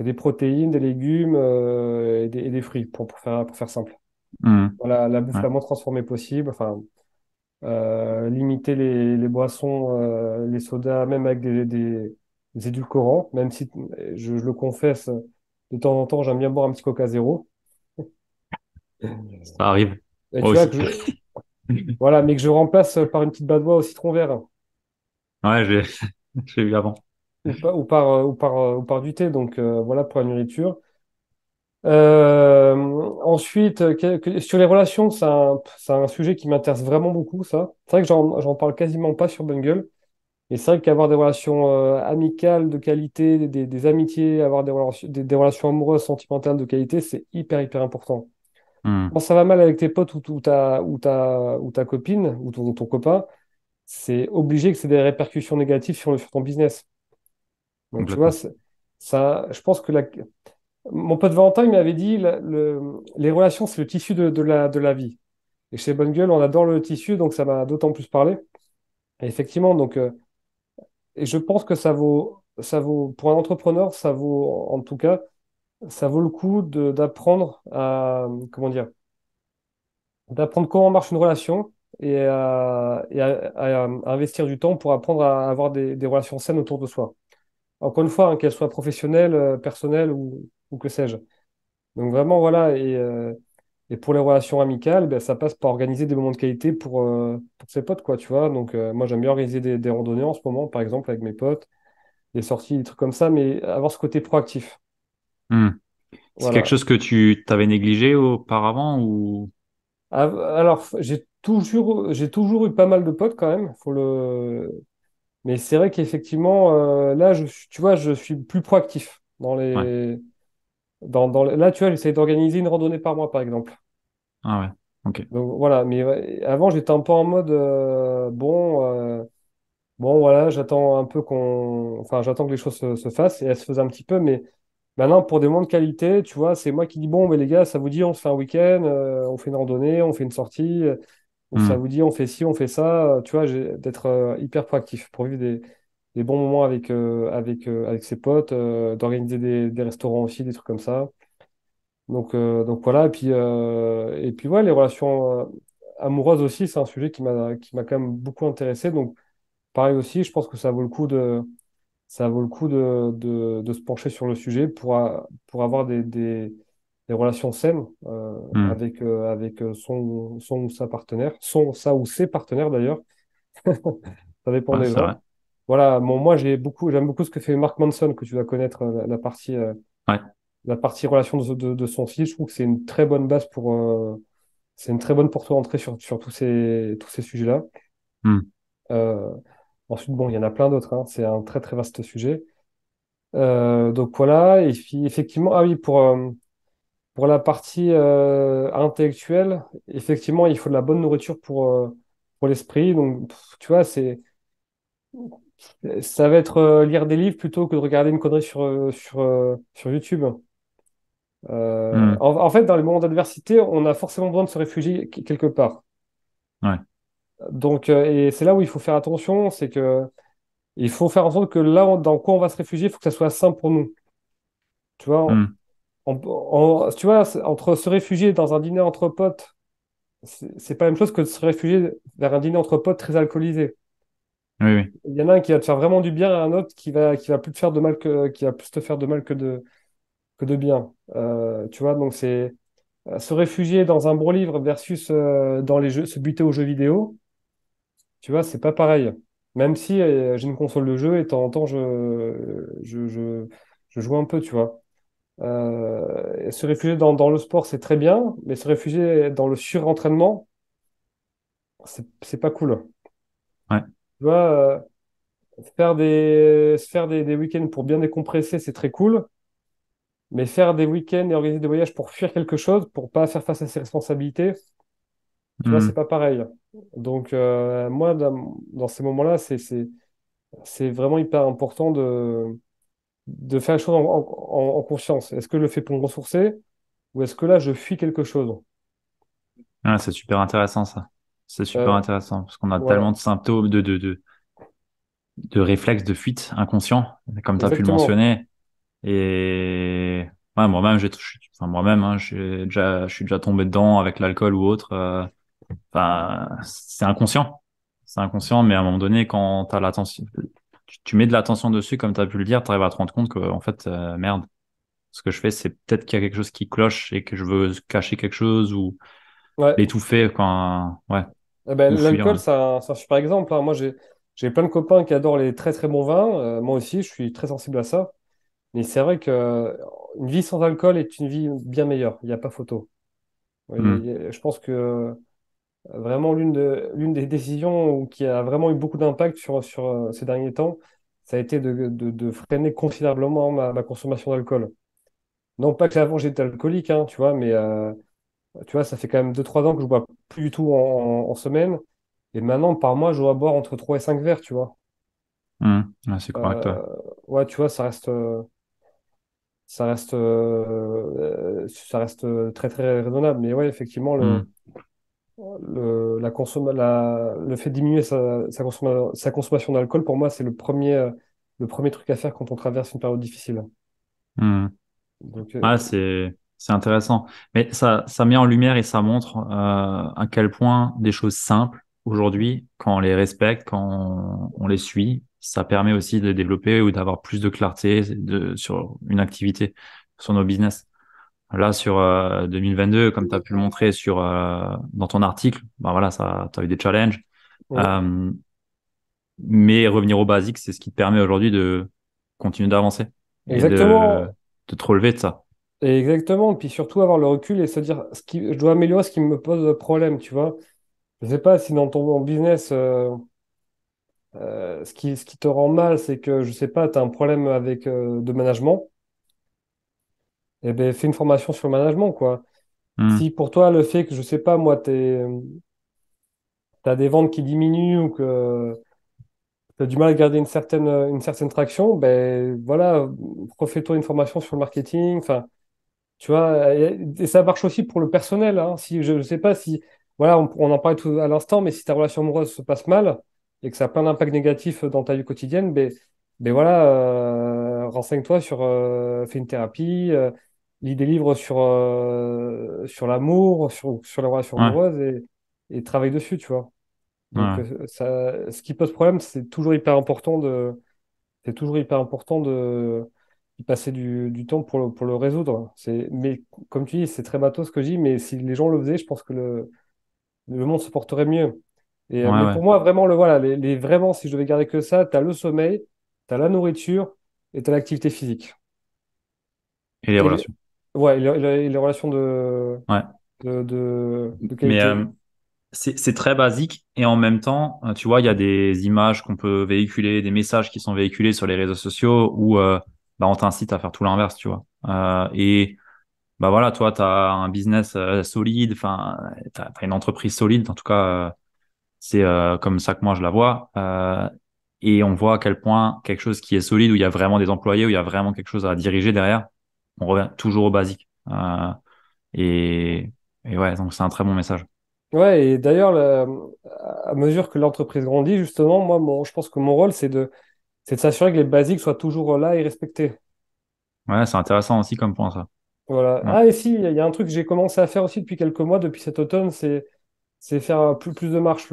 des protéines, des légumes et des fruits pour faire simple. Hmm. Voilà, la bouffe Ouais. la moins transformée possible. Enfin, limiter les boissons, les sodas, même avec des édulcorants, même si je le confesse, de temps en temps, j'aime bien boire un petit Coca zéro. Ça arrive. Et Moi tu vois aussi. que voilà, mais que je remplace par une petite badoie au citron vert, hein, Ouais, j'ai eu avant. ou par du thé. Donc voilà pour la nourriture. Ensuite, sur les relations, c'est un sujet qui m'intéresse vraiment beaucoup, ça. C'est vrai que j'en parle quasiment pas sur Bungle. Et c'est vrai qu'avoir des relations amicales de qualité, des amitiés, avoir des relations amoureuses, sentimentales de qualité, c'est hyper, hyper important. Hmm. Quand ça va mal avec tes potes ou ta copine ou ton copain, c'est obligé que c'est des répercussions négatives sur ton business. Donc, tu vois, Complètement. ça, je pense que mon pote Valentin, il m'avait dit, les relations, c'est le tissu de la vie. Et chez Bonne Gueule, on adore le tissu, donc ça m'a d'autant plus parlé. Et effectivement, et je pense que pour un entrepreneur, ça vaut, en tout cas, ça vaut le coup d'apprendre d'apprendre comment marche une relation à investir du temps pour apprendre à avoir des relations saines autour de soi. Encore une fois, hein, qu'elles soient professionnelles, personnelles ou que sais-je. Donc vraiment, voilà. Et pour les relations amicales, ben, ça passe par organiser des moments de qualité pour ses potes, quoi, tu vois. Donc moi, j'aime bien organiser des randonnées en ce moment, par exemple, avec mes potes, des sorties, des trucs comme ça, mais avoir ce côté proactif. Hmm. C'est quelque Voilà. chose que tu t'avais négligé auparavant ou... Alors, j'ai toujours eu pas mal de potes quand même. Mais c'est vrai qu'effectivement, là, tu vois, je suis plus proactif Ouais. là, tu vois, j'essaie d'organiser une randonnée par mois, par exemple. Ah ouais. Ok. Donc voilà, mais ouais, avant, j'étais un peu en mode, bon, voilà, j'attends que les choses se fassent et elles se faisaient un petit peu, mais maintenant, pour des moments de qualité, tu vois, c'est moi qui dis, bon, mais les gars, ça vous dit, on se fait un week-end, on fait une randonnée, on fait une sortie, ou ça Hmm. vous dit, on fait ci, on fait ça, tu vois, d'être hyper proactif pour vivre des bons moments avec ses potes, d'organiser des restaurants aussi, des trucs comme ça. Donc voilà, et puis ouais, les relations amoureuses aussi, c'est un sujet qui m'a quand même beaucoup intéressé. Donc pareil aussi, je pense que ça vaut le coup de se pencher sur le sujet pour avoir des relations saines Hmm. avec son ou sa partenaire, sa ou ses partenaires d'ailleurs, ça dépend Ouais, des c'est vrai. gens. Voilà, bon, moi j'aime beaucoup ce que fait Mark Manson, que tu dois connaître, Ouais. la partie relation de son site. Je trouve que c'est une très bonne base c'est une très bonne porte d'entrée sur tous ces sujets-là. Hmm. Euh, Ensuite, bon, il y en a plein d'autres, hein. C'est un très très vaste sujet. Donc voilà, et puis effectivement, ah oui, pour la partie intellectuelle, effectivement, il faut de la bonne nourriture pour l'esprit. Donc, tu vois, ça va être lire des livres plutôt que de regarder une connerie sur YouTube. Hmm. En fait, dans les moments d'adversité, on a forcément besoin de se réfugier quelque part. Ouais. Donc, et c'est là où il faut faire attention, c'est que il faut faire en sorte que dans quoi on va se réfugier, il faut que ça soit sain pour nous. Tu vois, Hmm. tu vois, entre se réfugier dans un dîner entre potes, c'est pas la même chose que de se réfugier vers un dîner entre potes très alcoolisé. Oui, oui. Il y en a un qui va te faire vraiment du bien et un autre qui va plus te faire de mal qui va plus te faire de mal que de bien. Tu vois, donc c'est se réfugier dans un bon livre versus dans les jeux, se buter aux jeux vidéo, tu vois, c'est pas pareil. Même si j'ai une console de jeu et de temps en temps je joue un peu, tu vois. Et se réfugier dans le sport, c'est très bien, mais se réfugier dans le surentraînement, c'est pas cool. Ouais. Tu vois, se faire des week-ends pour bien décompresser, c'est très cool, mais faire des week-ends et organiser des voyages pour fuir quelque chose, pour pas faire face à ses responsabilités, tu vois, c'est Hmm. pas pareil. Donc, moi, dans ces moments-là, c'est vraiment hyper important de faire les choses en conscience. Est-ce que je le fais pour me ressourcer ou est-ce que là, je fuis quelque chose? Ouais, c'est super intéressant ça. C'est super Euh, intéressant parce qu'on a voilà, tellement de symptômes de réflexes de fuite inconscients, comme tu as pu le exactement. mentionner. Et ouais, moi-même, enfin, moi-même, hein, je suis déjà tombé dedans avec l'alcool ou autre. Enfin, c'est inconscient. C'est inconscient, mais à un moment donné, quand t'as l'attention, tu mets de l'attention dessus, comme tu as pu le dire, tu arrives à te rendre compte que, en fait, merde, ce que je fais, c'est peut-être qu'il y a quelque chose qui cloche et que je veux cacher quelque chose ou Ouais. l'étouffer, quand, ouais, Eh ben, ou fuir. l'alcool, c'est un super exemple, hein. Moi, j'ai plein de copains qui adorent les très très bons vins. Moi aussi, je suis très sensible à ça. Mais c'est vrai que une vie sans alcool est une vie bien meilleure. Il n'y a pas photo. Hmm. Je pense que Vraiment, l'une des décisions qui a vraiment eu beaucoup d'impact sur ces derniers temps, ça a été de freiner considérablement ma consommation d'alcool. Non pas qu'avant j'étais alcoolique, hein, tu vois, mais tu vois, ça fait quand même 2 3 ans que je bois plus du tout en semaine. Et maintenant, par mois, je dois boire entre 3 et 5 verres, tu vois. Ouais, c'est correct, ouais. Euh, ouais, tu vois, ça reste très très raisonnable. Mais ouais, effectivement, Hmm, le fait de diminuer sa consommation d'alcool, pour moi, c'est le premier truc à faire quand on traverse une période difficile. hmm. Donc, Ouais, c'est intéressant. Mais ça met en lumière et ça montre à quel point des choses simples aujourd'hui, quand on les respecte, quand on les suit, ça permet aussi de développer ou d'avoir plus de clarté sur une activité, sur nos business. Là, sur 2022, comme tu as pu le montrer dans ton article, ben voilà, ça, tu as eu des challenges. mm, Euh, mais revenir au basique, c'est ce qui te permet aujourd'hui de continuer d'avancer et exactement. de te relever de ça. Et exactement. Puis surtout avoir le recul et se dire, je dois améliorer ce qui me pose problème, tu vois. Je sais pas si dans ton business, ce qui te rend mal, c'est que, je sais pas, tu as un problème avec de management, eh ben, fais une formation sur le management, quoi. Hmm, Si pour toi, le fait que, je sais pas, moi, t'as des ventes qui diminuent ou que tu as du mal à garder une certaine traction, ben voilà, refais-toi une formation sur le marketing. Enfin, tu vois, et ça marche aussi pour le personnel. Hein. Si, je ne sais pas si, voilà, on en parlait tout à l'instant, mais si ta relation amoureuse se passe mal et que ça a plein d'impacts négatifs dans ta vie quotidienne, ben voilà, renseigne-toi fais une thérapie, lis des livres sur l'amour, sur la relation ouais, amoureuse et travaille dessus, tu vois. Donc, ouais, ce qui pose problème, c'est toujours hyper important de y passer du temps pour le résoudre. Mais comme tu dis, c'est très bateau ce que je dis, mais si les gens le faisaient, je pense que le monde se porterait mieux. ouais, Mais ouais. pour moi, vraiment, voilà, vraiment, si je devais garder que ça, tu as le sommeil, tu as la nourriture et tu as l'activité physique. Et les Et les, relations. ouais, et les relations Ouais. de Mais qualité. c'est très basique et en même temps, tu vois, il y a des images qu'on peut véhiculer, des messages qui sont véhiculés sur les réseaux sociaux où bah, on t'incite à faire tout l'inverse, tu vois. Et bah voilà, toi, tu as un business solide, enfin, tu as une entreprise solide, en tout cas, c'est comme ça que moi je la vois. Et on voit à quel point quelque chose qui est solide, où il y a vraiment des employés, où il y a vraiment quelque chose à diriger derrière, on revient toujours au basique. Et, et ouais, donc c'est un très bon message. Ouais, et d'ailleurs, à mesure que l'entreprise grandit, justement, je pense que mon rôle, c'est de s'assurer que les basiques soient toujours là et respectés. Ouais, c'est intéressant aussi comme point, ça. Voilà. Mm. Ah, et si, il y a un truc que j'ai commencé à faire aussi depuis quelques mois, depuis cet automne, c'est faire plus de marche.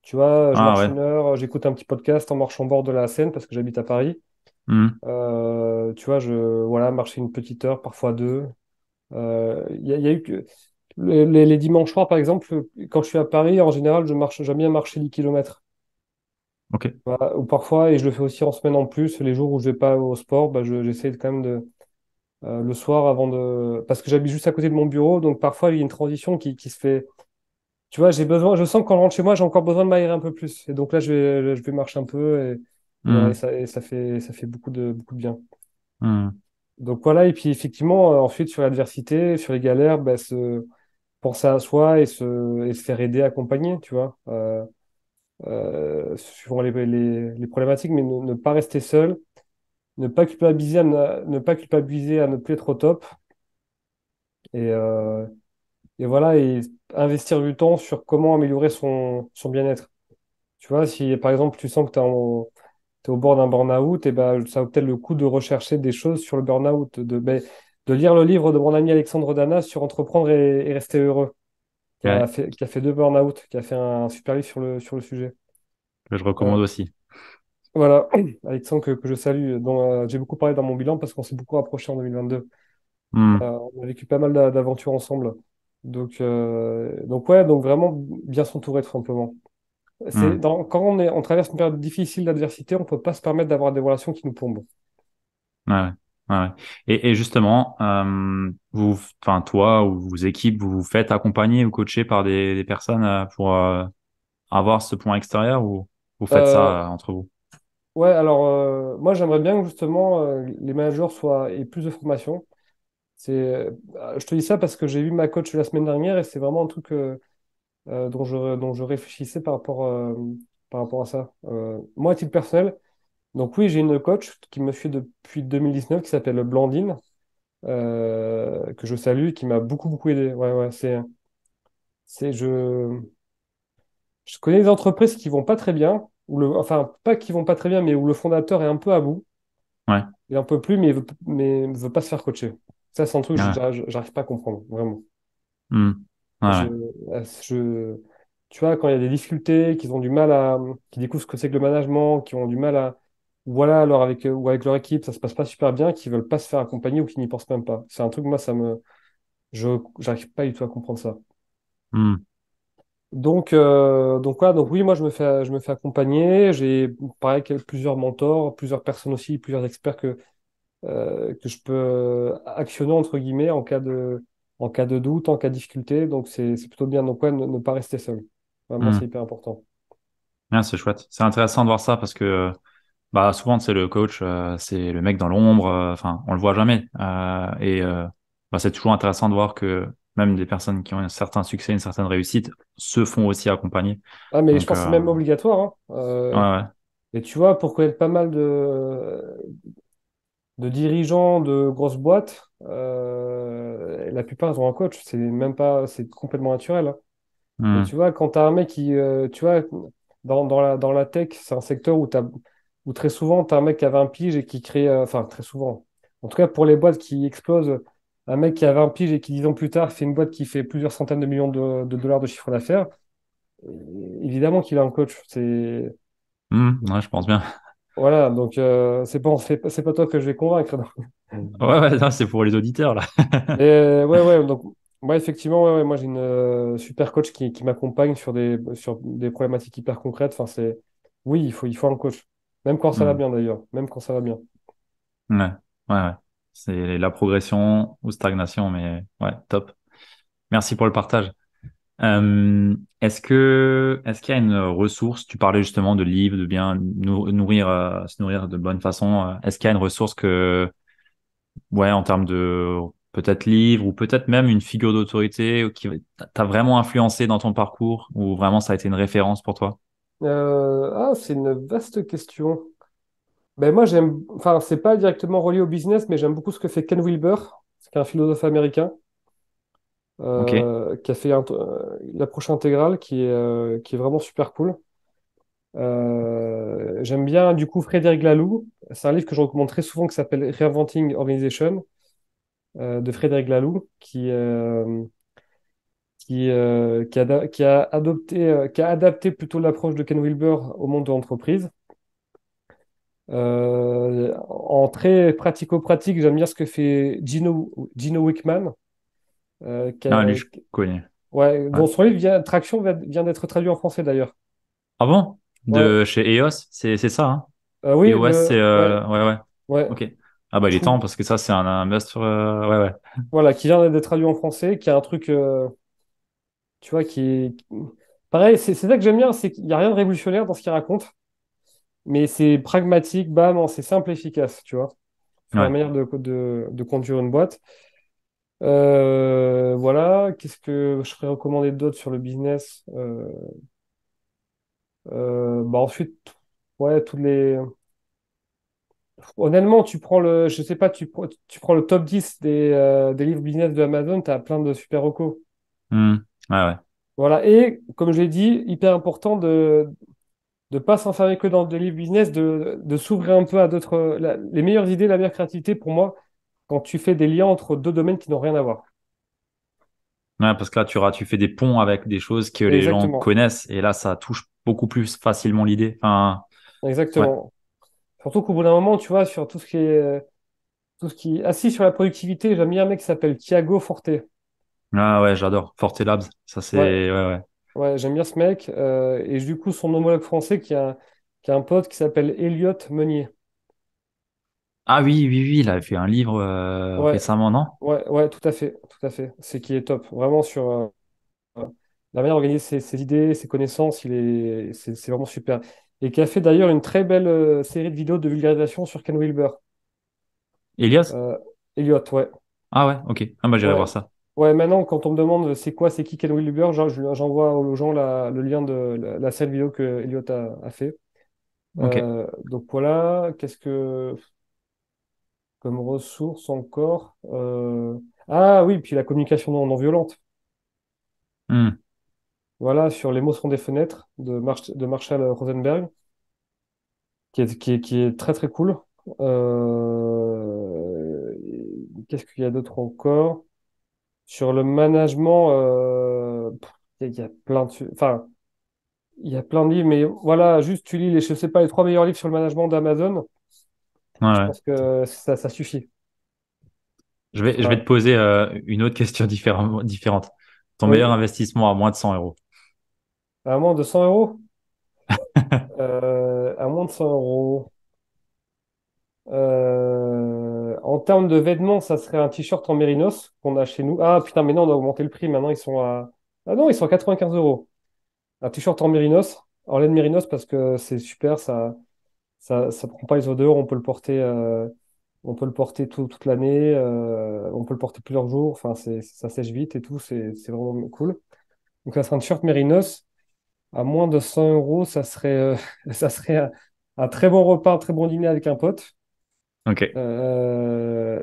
Tu vois, je Ah marche ouais. 1 heure, j'écoute un petit podcast en marchant au bord de la Seine parce que j'habite à Paris. Mm. Tu vois, voilà, marcher une petite heure, parfois deux. Il y a eu que les dimanches soirs, par exemple, quand je suis à Paris, en général, j'aime bien marcher 10 kilomètres. Ok. Voilà. Ou parfois, et je le fais aussi en semaine en plus, les jours où je vais pas au sport, bah, j'essaie quand même le soir avant de... Parce que j'habite juste à côté de mon bureau, donc parfois il y a une transition qui se fait. Tu vois, je sens que quand je rentre chez moi, j'ai encore besoin de m'aérer un peu plus. Et donc là, je vais marcher un peu et voilà, Mm. ça fait beaucoup de bien. Mm. Donc voilà, et puis effectivement, ensuite sur l'adversité, sur les galères, bah, penser à soi et se faire aider, accompagner, tu vois, suivant les problématiques, mais ne pas rester seul, ne pas culpabiliser à ne plus être au top. Et, euh, et voilà, et investir du temps sur comment améliorer son bien-être. Tu vois, si par exemple tu sens que t'es au bord d'un burn-out, et ben, ça vaut peut-être le coup de rechercher des choses sur le burn-out, de lire le livre de mon ami Alexandre Dana sur entreprendre et rester heureux, Ouais, qui a fait 2 burn-out, qui a fait un super livre sur le sujet. que je Euh, recommande aussi. voilà, Alexandre que je salue, dont j'ai beaucoup parlé dans mon bilan parce qu'on s'est beaucoup rapprochés en 2022. Mm. On a vécu pas mal d'aventures ensemble. Donc ouais, donc vraiment bien s'entourer tout simplement. Mm. Quand on traverse une période difficile d'adversité, on peut pas se permettre d'avoir des relations qui nous plombent. Ouais, ouais. Ouais, ouais. Et justement, enfin toi ou vos équipes, vous vous faites accompagner ou coacher par des personnes pour avoir ce point extérieur ou vous faites Euh, ça entre vous? ouais, alors moi j'aimerais bien que justement les managers aient plus de formation. Je te dis ça parce que j'ai vu ma coach la semaine dernière et c'est vraiment un truc dont je réfléchissais par rapport à ça. Moi, à titre personnel, donc oui, j'ai une coach qui me suit depuis 2019 qui s'appelle Blandine, que je salue, qui m'a beaucoup aidé. Ouais, ouais, c'est, je connais des entreprises qui vont pas très bien, enfin, pas qui vont pas très bien, mais où le fondateur est un peu à bout, Ouais. il en peut plus, mais il veut pas se faire coacher. Ça, c'est un truc que Ouais. j'arrive pas à comprendre, vraiment. Hmm. Ouais, Je, ouais. tu vois, quand il y a des difficultés, qui découvrent ce que c'est que le management, qui ont du mal à, voilà, alors ou avec leur équipe, ça se passe pas super bien, qui veulent pas se faire accompagner ou qui n'y pensent même pas. C'est un truc, moi, j'arrive pas du tout à comprendre ça. Hmm. Donc voilà, donc oui, moi, je me fais accompagner. J'ai, pareil, plusieurs mentors, plusieurs personnes aussi, plusieurs experts que je peux actionner entre guillemets en cas de doute, en cas de difficulté. Donc c'est plutôt bien. Donc ouais, ne pas rester seul. Vraiment, c'est Hmm. hyper important. Ouais, c'est chouette. C'est intéressant de voir ça parce que bah souvent c'est le coach, c'est le mec dans l'ombre. Enfin, on le voit jamais. Bah, c'est toujours intéressant de voir que même des personnes qui ont un certain succès, une certaine réussite, se font aussi accompagner. Ah, mais je Donc pense que c'est même obligatoire, hein. ouais, ouais. Et tu vois, pour connaître pas mal de dirigeants de grosses boîtes, la plupart ils ont un coach. C'est même pas, c'est complètement naturel, hein. Et Hmm. tu vois, quand tu as un mec tu vois, dans la tech, c'est un secteur où très souvent, tu as un mec qui avait un pige et qui crée, enfin, très souvent, en tout cas pour les boîtes qui explosent, un mec qui avait un pige et qui, 10 ans plus tard, fait une boîte qui fait plusieurs centaines de millions de dollars de chiffre d'affaires, évidemment qu'il a un coach. Hmm. Ouais, je pense bien. Voilà, donc c'est pas toi que je vais convaincre. Non. Ouais, ouais, non, c'est pour les auditeurs là. Mais ouais, ouais, donc moi effectivement, ouais, ouais, moi j'ai une super coach qui m'accompagne sur des problématiques hyper concrètes. Enfin, oui, il faut un coach. Même quand ça va Hmm. bien d'ailleurs, même quand ça va bien. Ouais, ouais, ouais. C'est la progression ou stagnation, mais ouais, top. Merci pour le partage. Est-ce qu'il y a une ressource, tu parlais justement de livres, de bien nourrir, se nourrir de bonne façon. Est-ce qu'il y a une ressource ouais, en termes de peut-être livre ou peut-être même une figure d'autorité qui t'a vraiment influencé dans ton parcours ou vraiment ça a été une référence pour toi? C'est une vaste question. Ben moi enfin c'est pas directement relié au business, mais j'aime beaucoup ce que fait Ken Wilber, c'est un philosophe américain Ok. qui a fait l'approche intégrale qui est vraiment super cool. J'aime bien du coup Frédéric Laloux. C'est un livre que je recommande très souvent qui s'appelle Reinventing Organization de Frédéric Laloux qui a adapté plutôt l'approche de Ken Wilber au monde de l'entreprise. En très pratico-pratique, j'aime bien ce que fait Gino Wickman, euh, qui Ah, lui, a- je connais. ouais, Ouais. dont son livre Traction vient d'être traduit en français d'ailleurs. Ah bon? Ouais. De chez EOS, c'est ça, hein? Oui, EOS, c'est ouais, ouais, ouais. ouais. Ok. Ah bah il est temps parce que ça c'est un must ouais, ouais. Voilà, qui vient d'être traduit en français, qui a un truc, tu vois, pareil, c'est ça que j'aime bien, c'est qu'il n'y a rien de révolutionnaire dans ce qu'il raconte, mais c'est pragmatique, bam, c'est simple et efficace, tu vois, sur la Ouais. manière de conduire une boîte. Voilà, qu'est-ce que je ferais recommander d'autre sur le business? Bah ensuite, ouais, honnêtement, je sais pas, tu prends le top 10 des livres business de Amazon, tu as plein de super recos. Hmm. Ouais, ouais. Voilà, et comme je l'ai dit, hyper important de ne pas s'enfermer que dans des livres business, de s'ouvrir un peu à les meilleures idées, la meilleure créativité pour moi, quand tu fais des liens entre deux domaines qui n'ont rien à voir. Ouais, parce que là tu fais des ponts avec des choses que les gens Exactement, connaissent et là ça touche beaucoup plus facilement l'idée. Enfin, ouais. exactement. Surtout qu'au bout d'un moment, tu vois, sur tout ce qui est assis sur la productivité, j'aime bien un mec qui s'appelle Thiago Forte. Ah ouais, j'adore. Forte Labs, ça Ouais, c'est ouais, ouais. ouais, j'aime bien ce mec. Et du coup, son homologue français qui a un pote qui s'appelle Elliot Meunier. Ah oui, oui, oui, il avait fait un livre Ouais, récemment, non? ouais, ouais, tout à fait, tout à fait. C'est qui est top. Vraiment sur la manière d'organiser ses idées, ses connaissances, c'est vraiment super. Et qui a fait d'ailleurs une très belle série de vidéos de vulgarisation sur Ken Wilber. Elias? Euh, Elliot, ouais. Ah ouais, ok. Ah bah j'irai Ouais. voir ça. Ouais, maintenant, quand on me demande c'est qui Ken Wilber, j'envoie aux gens le lien de la série vidéo que Elliot a fait. Ok. Donc voilà, qu'est-ce que comme ressource encore? Ah oui, puis la communication non violente. Hmm. Voilà, sur Les mots sont des fenêtres de Marshall Rosenberg, qui est très très cool. Qu'est-ce qu'il y a d'autre encore? Sur le management, il y a plein de, enfin, il y a plein de livres, mais voilà, juste tu lis je sais pas, les trois meilleurs livres sur le management d'Amazon, Ouais, je ouais. pense que ça suffit. Je vais te Enfin, poser une autre question différente. Ton meilleur oui, investissement à moins de 100 euros. à moins de 100 euros. À moins de 100 euros. En termes de vêtements, ça serait un t-shirt en mérinos qu'on a chez nous. Ah putain, mais non, on a augmenté le prix. Maintenant, ils sont à. Ah non, ils sont à 95 euros. Un t-shirt en mérinos, en laine mérinos, parce que c'est super, ça prend pas les odeurs, on peut le porter toute l'année, on peut le porter plusieurs jours, enfin, ça sèche vite et tout, c'est vraiment cool. Donc, ça serait un t-shirt mérinos. À moins de 100 euros, ça serait un très bon repas, un très bon dîner avec un pote. Ok.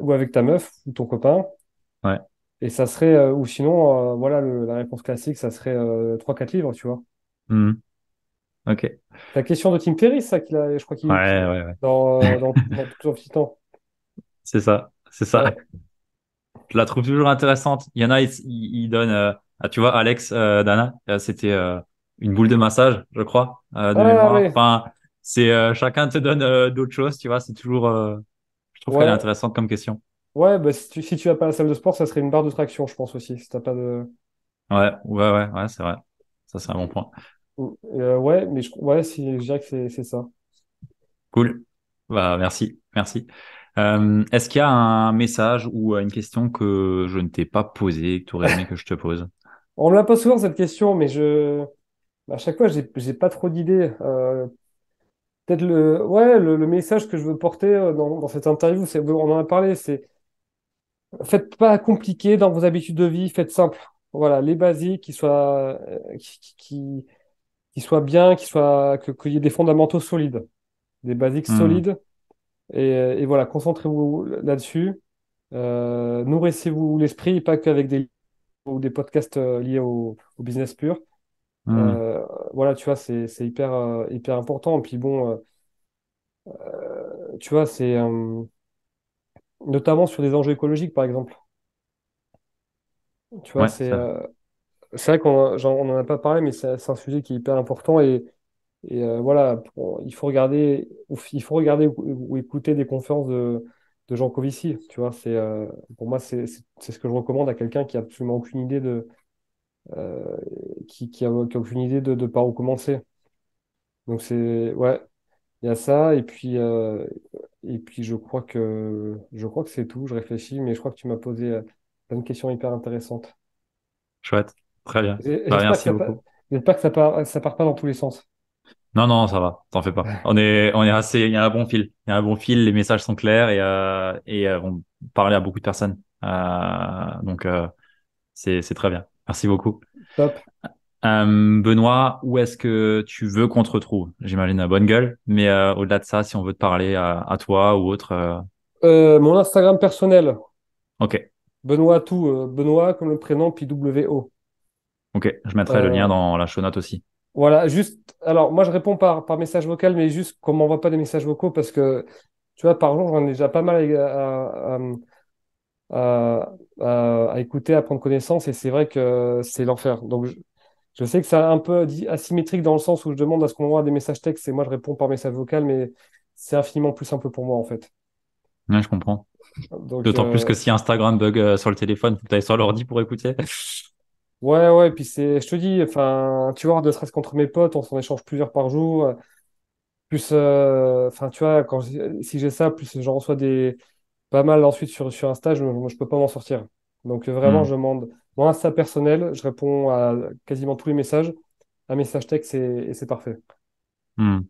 Ou avec ta meuf ou ton copain. Ouais. Et ça serait, ou sinon, voilà, la réponse classique, ça serait 3-4 livres, tu vois. Hmm. Ok. C'est la question de Tim Ferriss, ça, je crois Ouais, ouais, ouais. dans Tout en petit temps. C'est ça. C'est ça. Ouais. Je la trouve toujours intéressante. Il y en a, ils donnent, ah, tu vois, Alex, Dana, c'était une boule de massage, je crois, de Ah mémoire. ouais, Enfin, c'est chacun te donne d'autres choses, tu vois. C'est toujours, je trouve qu'elle est ouais, intéressante comme question. ouais, bah, si tu vas pas à la salle de sport, ça serait une barre de traction, je pense aussi, si t'as pas de. Ouais, ouais, ouais, ouais, c'est vrai. Ça, c'est un bon point. Ouais, mais ouais, si, je dirais que c'est ça. Cool. Bah, merci, merci. Est-ce qu'il y a un message ou une question que je ne t'ai pas posée, que tu aurais aimé que je te pose? On me la pose souvent cette question, mais à chaque fois, j'ai pas trop d'idées. Peut-être ouais, le message que je veux porter dans cette interview, on en a parlé, c'est faites pas compliqué dans vos habitudes de vie, faites simple. Voilà, les basiques qui soient bien, qu'il y ait des fondamentaux solides, des basiques Hmm, solides. Et voilà, concentrez-vous là-dessus. Nourrissez-vous l'esprit, pas qu'avec des livres ou des podcasts liés au business pur. hmm. Euh, voilà, tu vois, c'est hyper, hyper important. Puis bon, tu vois, c'est notamment sur des enjeux écologiques, par exemple. Tu vois, Ouais, ça. c'est vrai on en a pas parlé, mais c'est un sujet qui est hyper important. Et voilà, il faut regarder ou écouter des conférences de Jean Covici. Tu vois, pour moi, c'est ce que je recommande à quelqu'un qui a absolument aucune idée euh, qui a aucune idée de par où commencer. Donc ouais, il y a ça. Et puis je crois que c'est tout. Je réfléchis, mais je crois que tu m'as posé plein de questions hyper intéressantes. Chouette. Très bien. Bah, J'espère que merci beaucoup. ça part pas dans tous les sens. Non, non, ça va. T'en fais pas. On est assez, il y a un bon fil. Il y a un bon fil. Les messages sont clairs et vont parler à beaucoup de personnes. Donc, c'est très bien. Merci beaucoup. Top. Benoît, où est-ce que tu veux qu'on te retrouve? J'imagine à Bonne Gueule, mais au-delà de ça, si on veut te parler à toi ou autre, Mon Instagram personnel, ok, Benoît tout, Benoît comme le prénom, puis W-O. ok, je mettrai le lien Euh, dans la show note aussi. voilà, juste, alors moi je réponds par message vocal, mais juste qu'on m'envoie pas des messages vocaux parce que, tu vois, par jour, j'en ai déjà pas mal à écouter, à prendre connaissance, et c'est vrai que c'est l'enfer. Donc je sais que c'est un peu asymétrique dans le sens où je demande à ce qu'on m'envoie des messages textes et moi je réponds par message vocal, mais c'est infiniment plus simple pour moi en fait. Ouais, je comprends. Donc, D'autant plus que si Instagram bug sur le téléphone, faut que tu ailles sur l'ordi pour écouter. ouais, ouais, puis je te dis, enfin, tu vois, ne serait-ce qu'entre mes potes, on s'en échange plusieurs par jour. Plus, enfin, tu vois, si j'ai ça, plus j'en reçois pas mal ensuite sur Insta, je peux pas m'en sortir. Donc vraiment, Hmm, je demande mon Insta personnel, je réponds à quasiment tous les messages, un message texte et c'est parfait. hmm.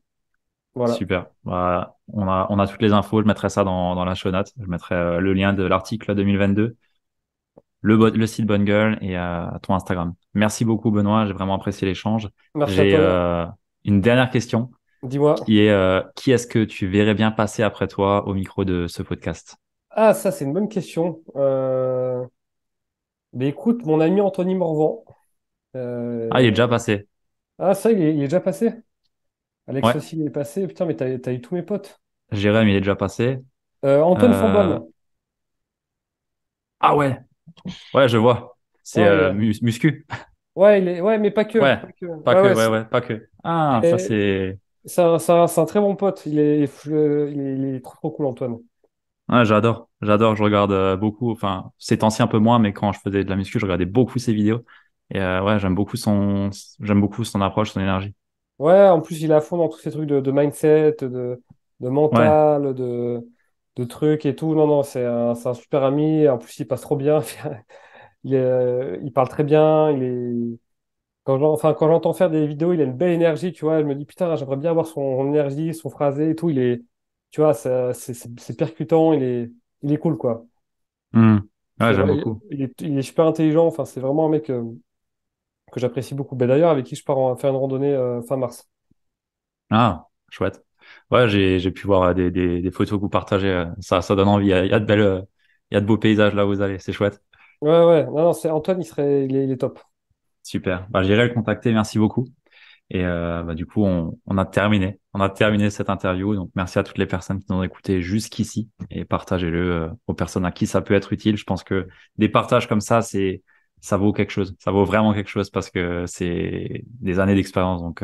Voilà. Super. Bah, on a toutes les infos. Je mettrai ça dans la show note. Je mettrai le lien de l'article 2022, le site Bonne Gueule et ton Instagram. Merci beaucoup, Benoît. J'ai vraiment apprécié l'échange. Merci à J'ai toi. une dernière question Dis-moi. qui est qui est-ce que tu verrais bien passer après toi au micro de ce podcast? Ah, ça, c'est une bonne question. Mais écoute, mon ami Anthony Morvan. Ah, il est euh, déjà passé. Ah, ça, il est déjà passé. Alex Ouais. aussi, il est passé. Putain, mais t'as eu tous mes potes. Jérém, il est déjà passé. Antoine Euh, Fambonne. Ah ouais. Ouais, je vois. C'est Ouais, muscu. ouais, ouais, mais pas que. Ouais. Pas que. Pas Ouais, que. ouais, Ouais, ouais. Pas que. Ah, ça et c'est. c'est un très bon pote. Il est trop, trop cool, Antoine. Ouais, j'adore, j'adore, je regarde beaucoup, enfin, ces temps-ci un peu moins, mais quand je faisais de la muscu, je regardais beaucoup ses vidéos. Et ouais, j'aime beaucoup son approche, son énergie. Ouais, en plus, il est à fond dans tous ces trucs de mindset, de Ouais. mental, de trucs et tout. Non, non, c'est un super ami. En plus, il passe trop bien. Il parle très bien. Enfin, quand j'entends faire des vidéos, il a une belle énergie, tu vois. Je me dis, putain, j'aimerais bien avoir son énergie, son phrasé et tout. Tu vois, c'est percutant. Il est cool, quoi. Hmm. Ouais, C'est j'aime vrai, beaucoup. il est super intelligent. Enfin, c'est vraiment un mec que j'apprécie beaucoup. Ben, d'ailleurs, avec qui je pars faire une randonnée fin mars. Ah, chouette. Ouais, j'ai pu voir des photos que vous partagez. Ça donne envie. Il y a de belles, il y a de beaux paysages là où vous allez. C'est chouette. Ouais, ouais. Non, non, Antoine, il est top. Super. Bah, j'irai le contacter. Merci beaucoup. Et bah, du coup, on a terminé. On a terminé cette interview. Donc, merci à toutes les personnes qui nous ont écouté jusqu'ici et partagez-le aux personnes à qui ça peut être utile. Je pense que des partages comme ça, ça vaut quelque chose. Ça vaut vraiment quelque chose parce que c'est des années d'expérience. Donc,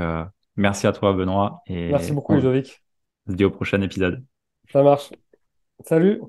merci à toi, Benoît, Merci et beaucoup, on Ludovic. se dit au prochain épisode. Ça marche. Salut.